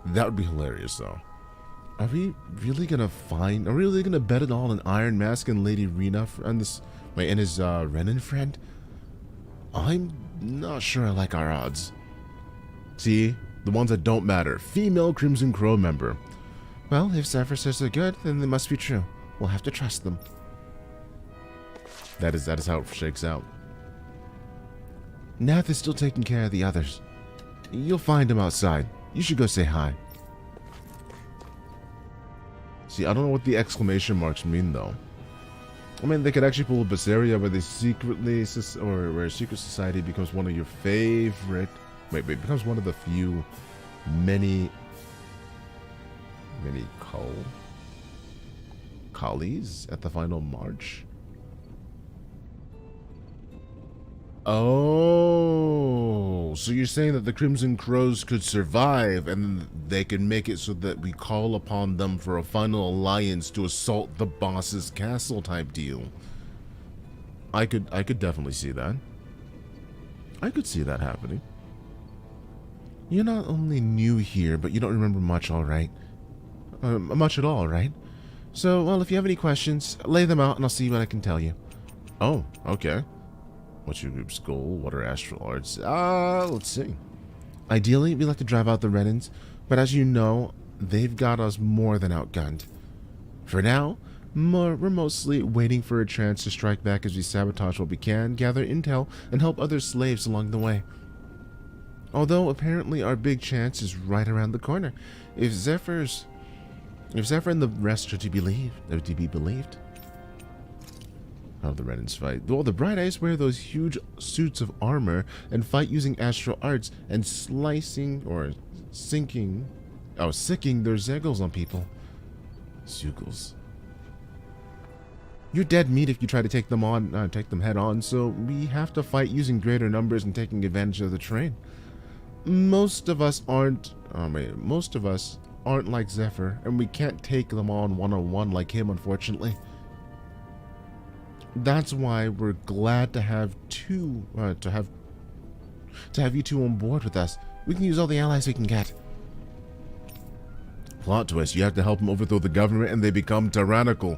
[SPEAKER 1] That would be hilarious, though. Are we really gonna bet it all on Iron Mask and Lady Rena and his Renon friend? I'm not sure I like our odds. See, the ones that don't matter. Female Crimson Crow member. Well, if Zephyr says they're good, then they must be true. We'll have to trust them. That is how it shakes out. Nath is still taking care of the others. You'll find him outside. You should go say hi. See, I don't know what the exclamation marks mean, though. I mean, they could actually pull a Basaria where they secretly, or where secret society becomes one of your favorite. Wait, becomes one of the few, many collies at the final march. Oh, so you're saying that the Crimson Crows could survive and they can make it so that we call upon them for a final alliance to assault the boss's castle type deal. I could definitely see that. I could see that happening. You're not only new here, but you don't remember much, all right? Much at all, right? So, well, if you have any questions, lay them out and I'll see what I can tell you. Oh, okay. What's your group's goal? What are astral arts? Let's see. Ideally, we like to drive out the Renons, but as you know, they've got us more than outgunned. For now, we're mostly waiting for a chance to strike back as we sabotage what we can, gather intel, and help other slaves along the way. Although, apparently, our big chance is right around the corner. If Zephyr and the rest are to be believed. How the Renons fight. Well, the Bright Eyes wear those huge suits of armor and fight using astral arts and sicking their zegels on people. Zugels. You're dead meat if you try to take them head on, so we have to fight using greater numbers and taking advantage of the terrain. Most of us aren't like Zephyr, and we can't take them on one-on-one like him, unfortunately. That's why we're glad to have you two on board with us. We can use all the allies we can get. Plot twist, you have to help them overthrow the government and they become tyrannical.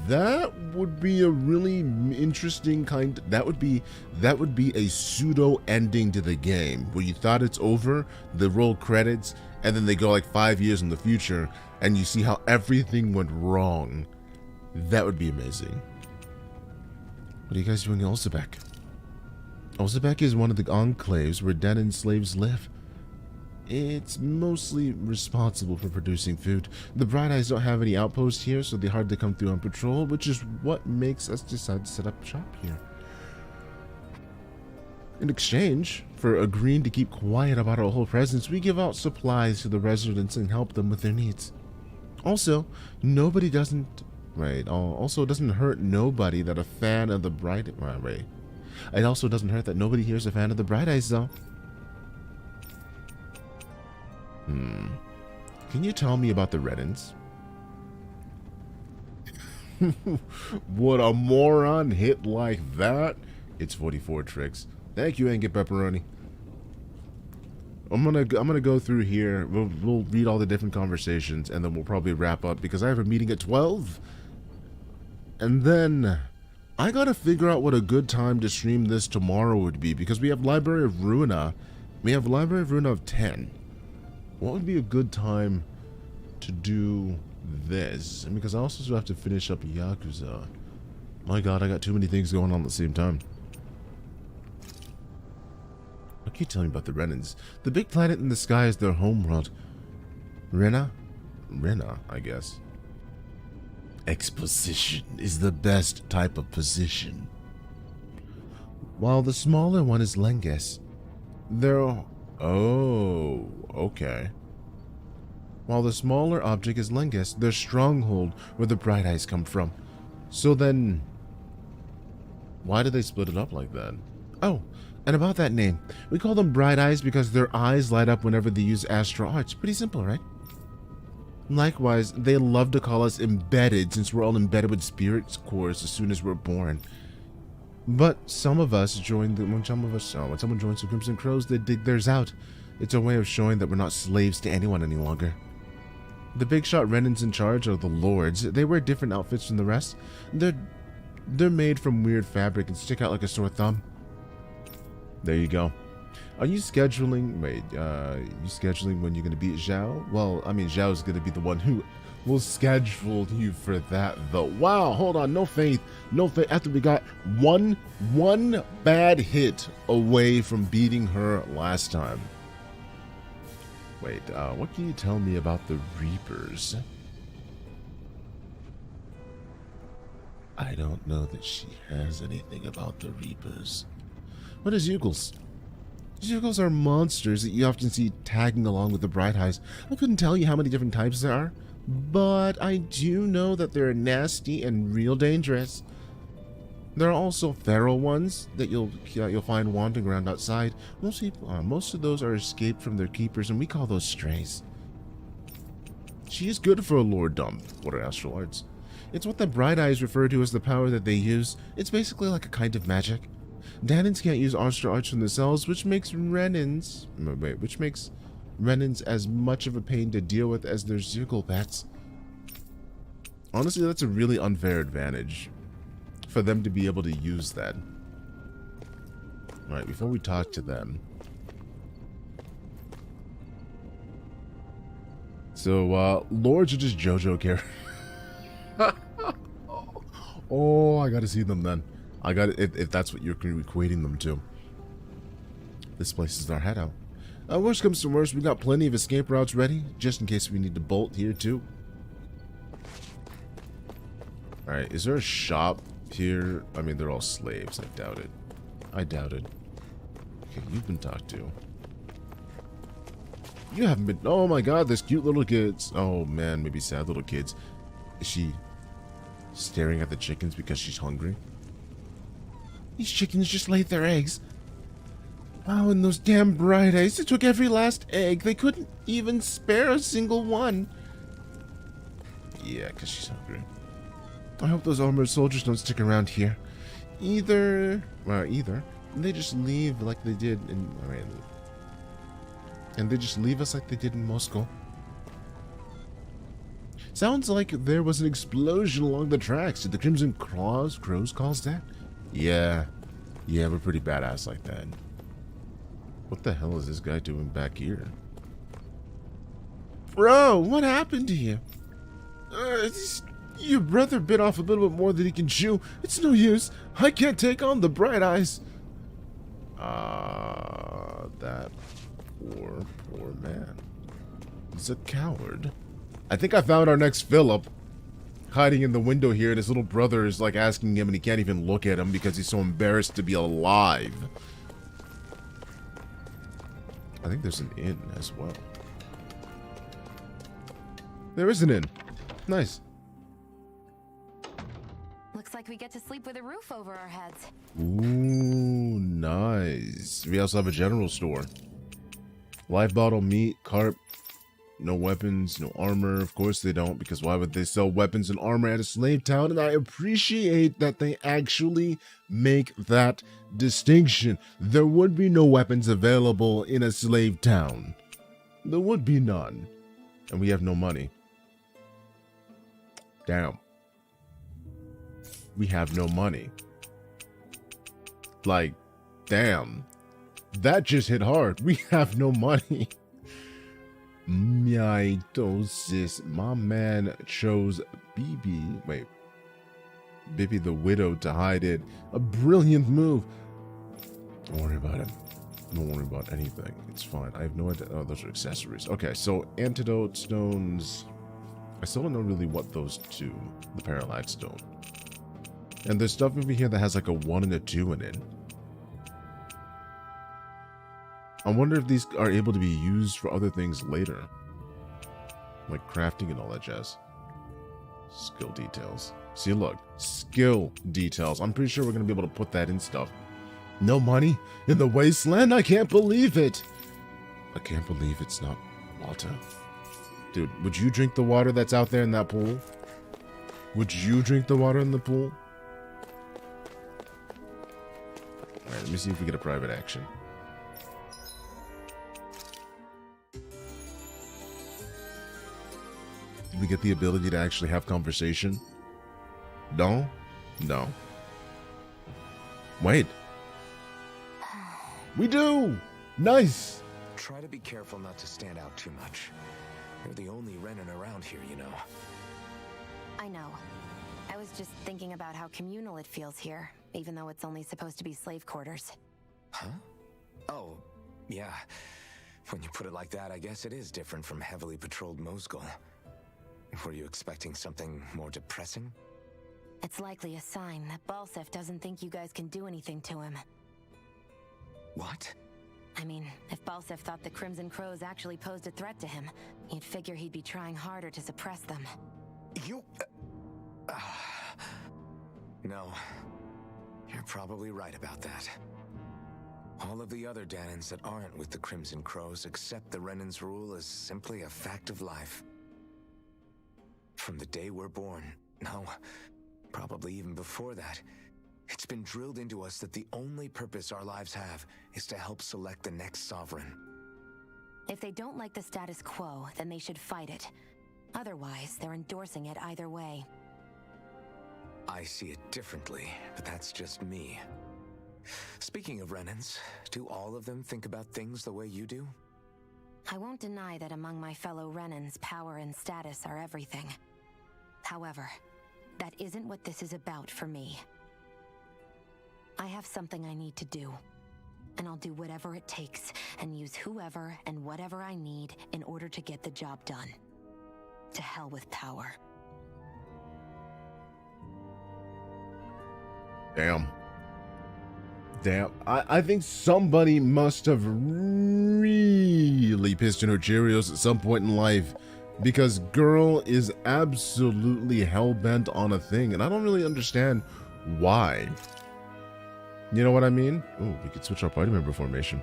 [SPEAKER 1] That would be a really interesting that would be a pseudo ending to the game where you thought it's over, they roll credits, and then they go like 5 years in the future and you see how everything went wrong. That would be amazing. What are you guys doing in Ulzebek? Ulzebek is one of the enclaves where dead and slaves live. It's mostly responsible for producing food. The Bright Eyes don't have any outposts here, so they're hard to come through on patrol, which is what makes us decide to set up shop here. In exchange for agreeing to keep quiet about our whole presence, we give out supplies to the residents and help them with their needs. Also, it doesn't hurt nobody that a fan of the Bright... It also doesn't hurt that nobody here is a fan of the Bright Eyes, though. Can you tell me about the Renons? Would a moron hit like that? It's 44 tricks. Thank you, Angit Pepperoni. I'm gonna go through here. We'll read all the different conversations, and then we'll probably wrap up because I have a meeting at 12. And then I gotta figure out what a good time to stream this tomorrow would be, because we have Library of Runa. We have Library of Runa of 10. What would be a good time to do this? And because I also still have to finish up Yakuza. My god, I got too many things going on at the same time. What can you tell me about the Renons? The big planet in the sky is their homeworld. Rena, I guess. Exposition is the best type of position. While the smaller one is Lenges. Oh, okay. While the smaller object is Lenges, their stronghold where the Bright Eyes come from. So then, why did they split it up like that? Oh, and about that name, we call them Bright Eyes because their eyes light up whenever they use astral arts. Pretty simple, right? Likewise, they love to call us embedded since we're all embedded with spirit cores as soon as we're born. But when someone joins the Crimson Crows, they dig theirs out. It's a way of showing that we're not slaves to anyone any longer. The big shot Renons in charge are the Lords. They wear different outfits from the rest. They're made from weird fabric and stick out like a sore thumb. There you go. Are you scheduling? Wait, you scheduling when you're gonna be at Zhao? Well, I mean, Zhao's gonna be the one who will schedule you for that, though. Wow, hold on, no faith, no faith. After we got one bad hit away from beating her last time. Wait, what can you tell me about the Reapers? I don't know that she has anything about the Reapers. What is Zeugles? Zeugles are monsters that you often see tagging along with the Bright Eyes. I couldn't tell you how many different types there are, but I do know that they're nasty and real dangerous. There are also feral ones that you'll find wandering around outside. Most of those are escaped from their keepers, and we call those strays. She is good for a lore dump. What are astral arts? It's what the Bright Eyes refer to as the power that they use. It's basically like a kind of magic. Dahnans can't use astral arts from themselves, which makes Renons as much of a pain to deal with as their Zeugl pets. Honestly, that's a really unfair advantage for them to be able to use that. Alright, before we talk to them. So, Lords are just JoJo characters. Oh, I gotta see them then. I got if that's what you're equating them to. This place is our hideout. Worst comes to worst, we got plenty of escape routes ready, just in case we need to bolt here too. Alright, is there a shop here? I mean, they're all slaves. I doubt it. I doubt it. Okay, you've been talked to. You haven't been. Oh my god, there's cute little kids. Oh man, maybe sad little kids. Is she staring at the chickens because she's hungry? These chickens just laid their eggs. Wow, and those damn Bright Eyes, they took every last egg. They couldn't even spare a single one. Yeah, because she's hungry. I hope those armored soldiers don't stick around here. Either they just leave like they did in Iran. And they just leave us like they did in Moscow. Sounds like there was an explosion along the tracks. Did the Crimson Crows cause that? Yeah, we're pretty badass like that. What the hell is this guy doing back here? Bro, what happened to you? Your brother bit off a little bit more than he can chew. It's no use. I can't take on the Bright Eyes. That poor man. He's a coward. I think I found our next Philip. Hiding in the window here, and his little brother is like asking him, and he can't even look at him because he's so embarrassed to be alive. I think there's an inn as well. There is an inn. Nice.
[SPEAKER 8] Looks like we get to sleep with a roof over our heads.
[SPEAKER 1] Ooh, nice. We also have a general store. Life bottle, meat, carp. No weapons, no armor. Of course they don't, because why would they sell weapons and armor at a slave town? And I appreciate that they actually make that distinction. There would be no weapons available in a slave town. There would be none. And we have no money. Damn. We have no money. Like, damn. That just hit hard. We have no money. Mitosis. My man chose BB. Wait. Bibi the Widow to hide it. A brilliant move. Don't worry about him. Don't worry about anything. It's fine. I have no idea. Oh, those are accessories. Okay, so antidote stones. I still don't know really what those do. The paralyzed stone. And there's stuff over here that has like a 1 and a 2 in it. I wonder if these are able to be used for other things later. Like crafting and all that jazz. Skill details. See, look. Skill details. I'm pretty sure we're going to be able to put that in stuff. No money in the wasteland? I can't believe it. I can't believe it's not water. Dude, would you drink the water that's out there in that pool? Would you drink the water in the pool? Alright, let me see if we get a private action. Did we get the ability to actually have conversation? No? No. Wait. We do! Nice.
[SPEAKER 5] Try to be careful not to stand out too much. You're the only Renon around here, you know.
[SPEAKER 8] I know. I was just thinking about how communal it feels here, even though it's only supposed to be slave quarters.
[SPEAKER 5] Huh? Oh, yeah. When you put it like that, I guess it is different from heavily patrolled Mosgul. Were you expecting something more depressing?
[SPEAKER 8] It's likely a sign that Balsef doesn't think you guys can do anything to him.
[SPEAKER 5] What?
[SPEAKER 8] I mean, if Balsef thought the Crimson Crows actually posed a threat to him, you'd figure he'd be trying harder to suppress them.
[SPEAKER 5] You... No. You're probably right about that. All of the other Dahnans that aren't with the Crimson Crows accept the Renon's rule as simply a fact of life. From the day we're born, no, probably even before that, it's been drilled into us that the only purpose our lives have is to help select the next sovereign.
[SPEAKER 8] If they don't like the status quo, then they should fight it. Otherwise, they're endorsing it either way.
[SPEAKER 5] I see it differently, but that's just me. Speaking of Renons, do all of them think about things the way you do?
[SPEAKER 8] I won't deny that among my fellow Renons, power and status are everything. However, that isn't what this is about for me. I have something I need to do, and I'll do whatever it takes and use whoever and whatever I need in order to get the job done. To hell with power.
[SPEAKER 1] Damn. I think somebody must have really pissed in her Cheerios at some point in life, because girl is absolutely hell-bent on a thing, and I don't really understand why. You know what I mean? Oh, we could switch our party member formation.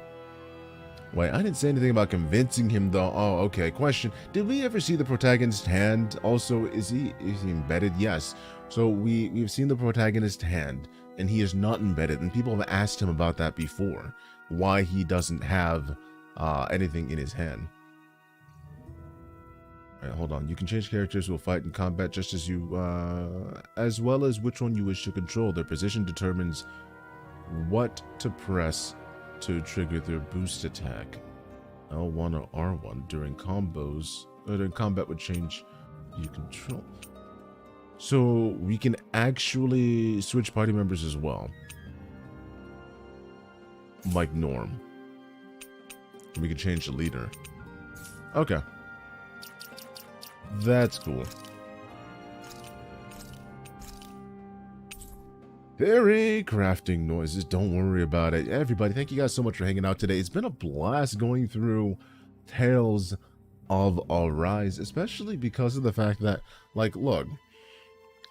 [SPEAKER 1] Wait, I didn't say anything about convincing him though. Oh, okay. Question: did we ever see the protagonist's hand? Also, is he embedded? Yes. So we've seen the protagonist's hand, and he is not embedded. And people have asked him about that before, why he doesn't have anything in his hand. All right, hold on. You can change characters who will fight in combat just as you, as well as which one you wish to control. Their position determines what to press to trigger their boost attack. L1 or R1 during combos, or during combat would change you control. So we can actually switch party members as well, like Norm. We can change the leader. Okay, that's cool. Very crafting noises. Don't worry about it. Everybody, thank you guys so much for hanging out today. It's been a blast going through Tales of Arise, especially because of the fact that, like, look,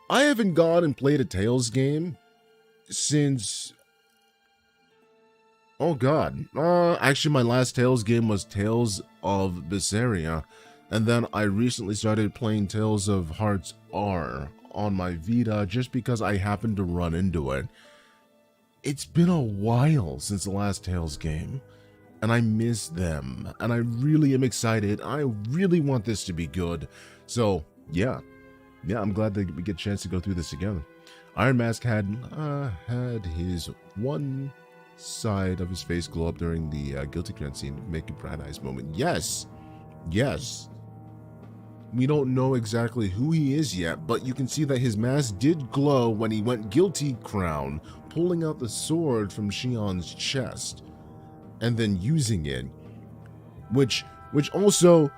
[SPEAKER 1] I haven't gone and played a Tales game since... Oh, God. Actually, my last Tales game was Tales of Berseria, and then I recently started playing Tales of Hearts R on my Vita just because I happened to run into it. It's been a while since the last Tales game, and I miss them, and I really am excited. I really want this to be good. So yeah, I'm glad that we get a chance to go through this together. Iron Mask had his one side of his face glow up during the guilty clearance scene, making bright eyes moment. Yes. We don't know exactly who he is yet, but you can see that his mask did glow when he went guilty crown, pulling out the sword from Shionne's chest and then using it, which also,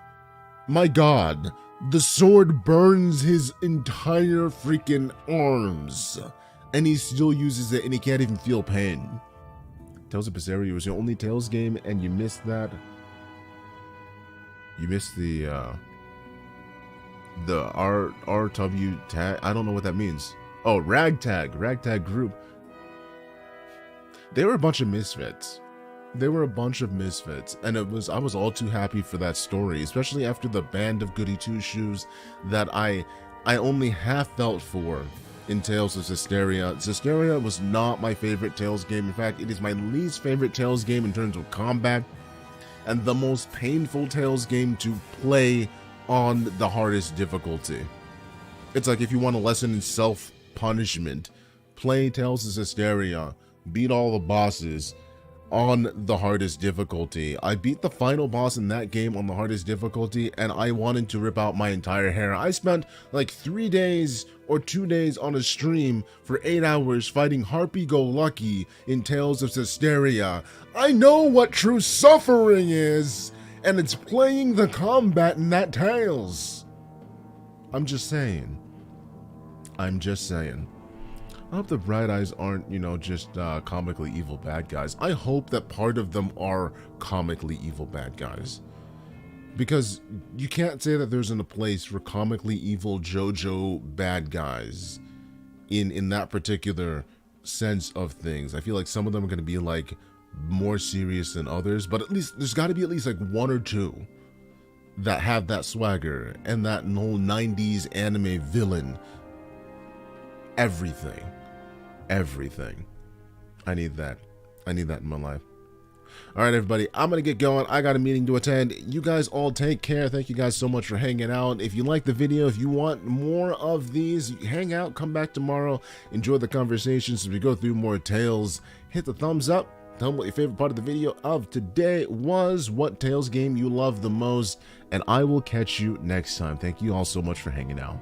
[SPEAKER 1] my God, the sword burns his entire freaking arms, and he still uses it, and he can't even feel pain. Tales of Berseria was your only Tales game, and you missed that. You missed the RW tag. I don't know what that means. Oh, ragtag group. They were a bunch of misfits. And I was all too happy for that story, especially after the Band of Goody Two Shoes that I only half felt for in Tales of Zestiria. Zestiria was not my favorite Tales game. In fact, it is my least favorite Tales game in terms of combat, and the most painful Tales game to play on the hardest difficulty. It's like if you want a lesson in self-punishment, play Tales of Zestiria, beat all the bosses, on the hardest difficulty. I beat the final boss in that game on the hardest difficulty, and I wanted to rip out my entire hair. I spent like 3 days or 2 days on a stream for 8 hours fighting Harpy-Go-Lucky in Tales of Systeria. I know what true suffering is, and it's playing the combat in that Tales. I'm just saying. I'm just saying. I hope the Bright Eyes aren't, you know, just comically evil bad guys. I hope that part of them are comically evil bad guys. Because you can't say that there's a place for comically evil JoJo bad guys in that particular sense of things. I feel like some of them are going to be like more serious than others, but at least there's got to be at least like 1 or 2 that have that swagger and that whole 90s anime villain. Everything. I need that in my life. All right, everybody, I'm gonna get going. I got a meeting to attend. You guys all take care. Thank you guys so much for hanging out. If you like the video, if you want more of these, hang out, come back tomorrow, enjoy the conversations as we go through more Tales. Hit the thumbs up. Tell me what your favorite part of the video of today was, what Tales game you love the most, and I will catch you next time. Thank you all so much for hanging out.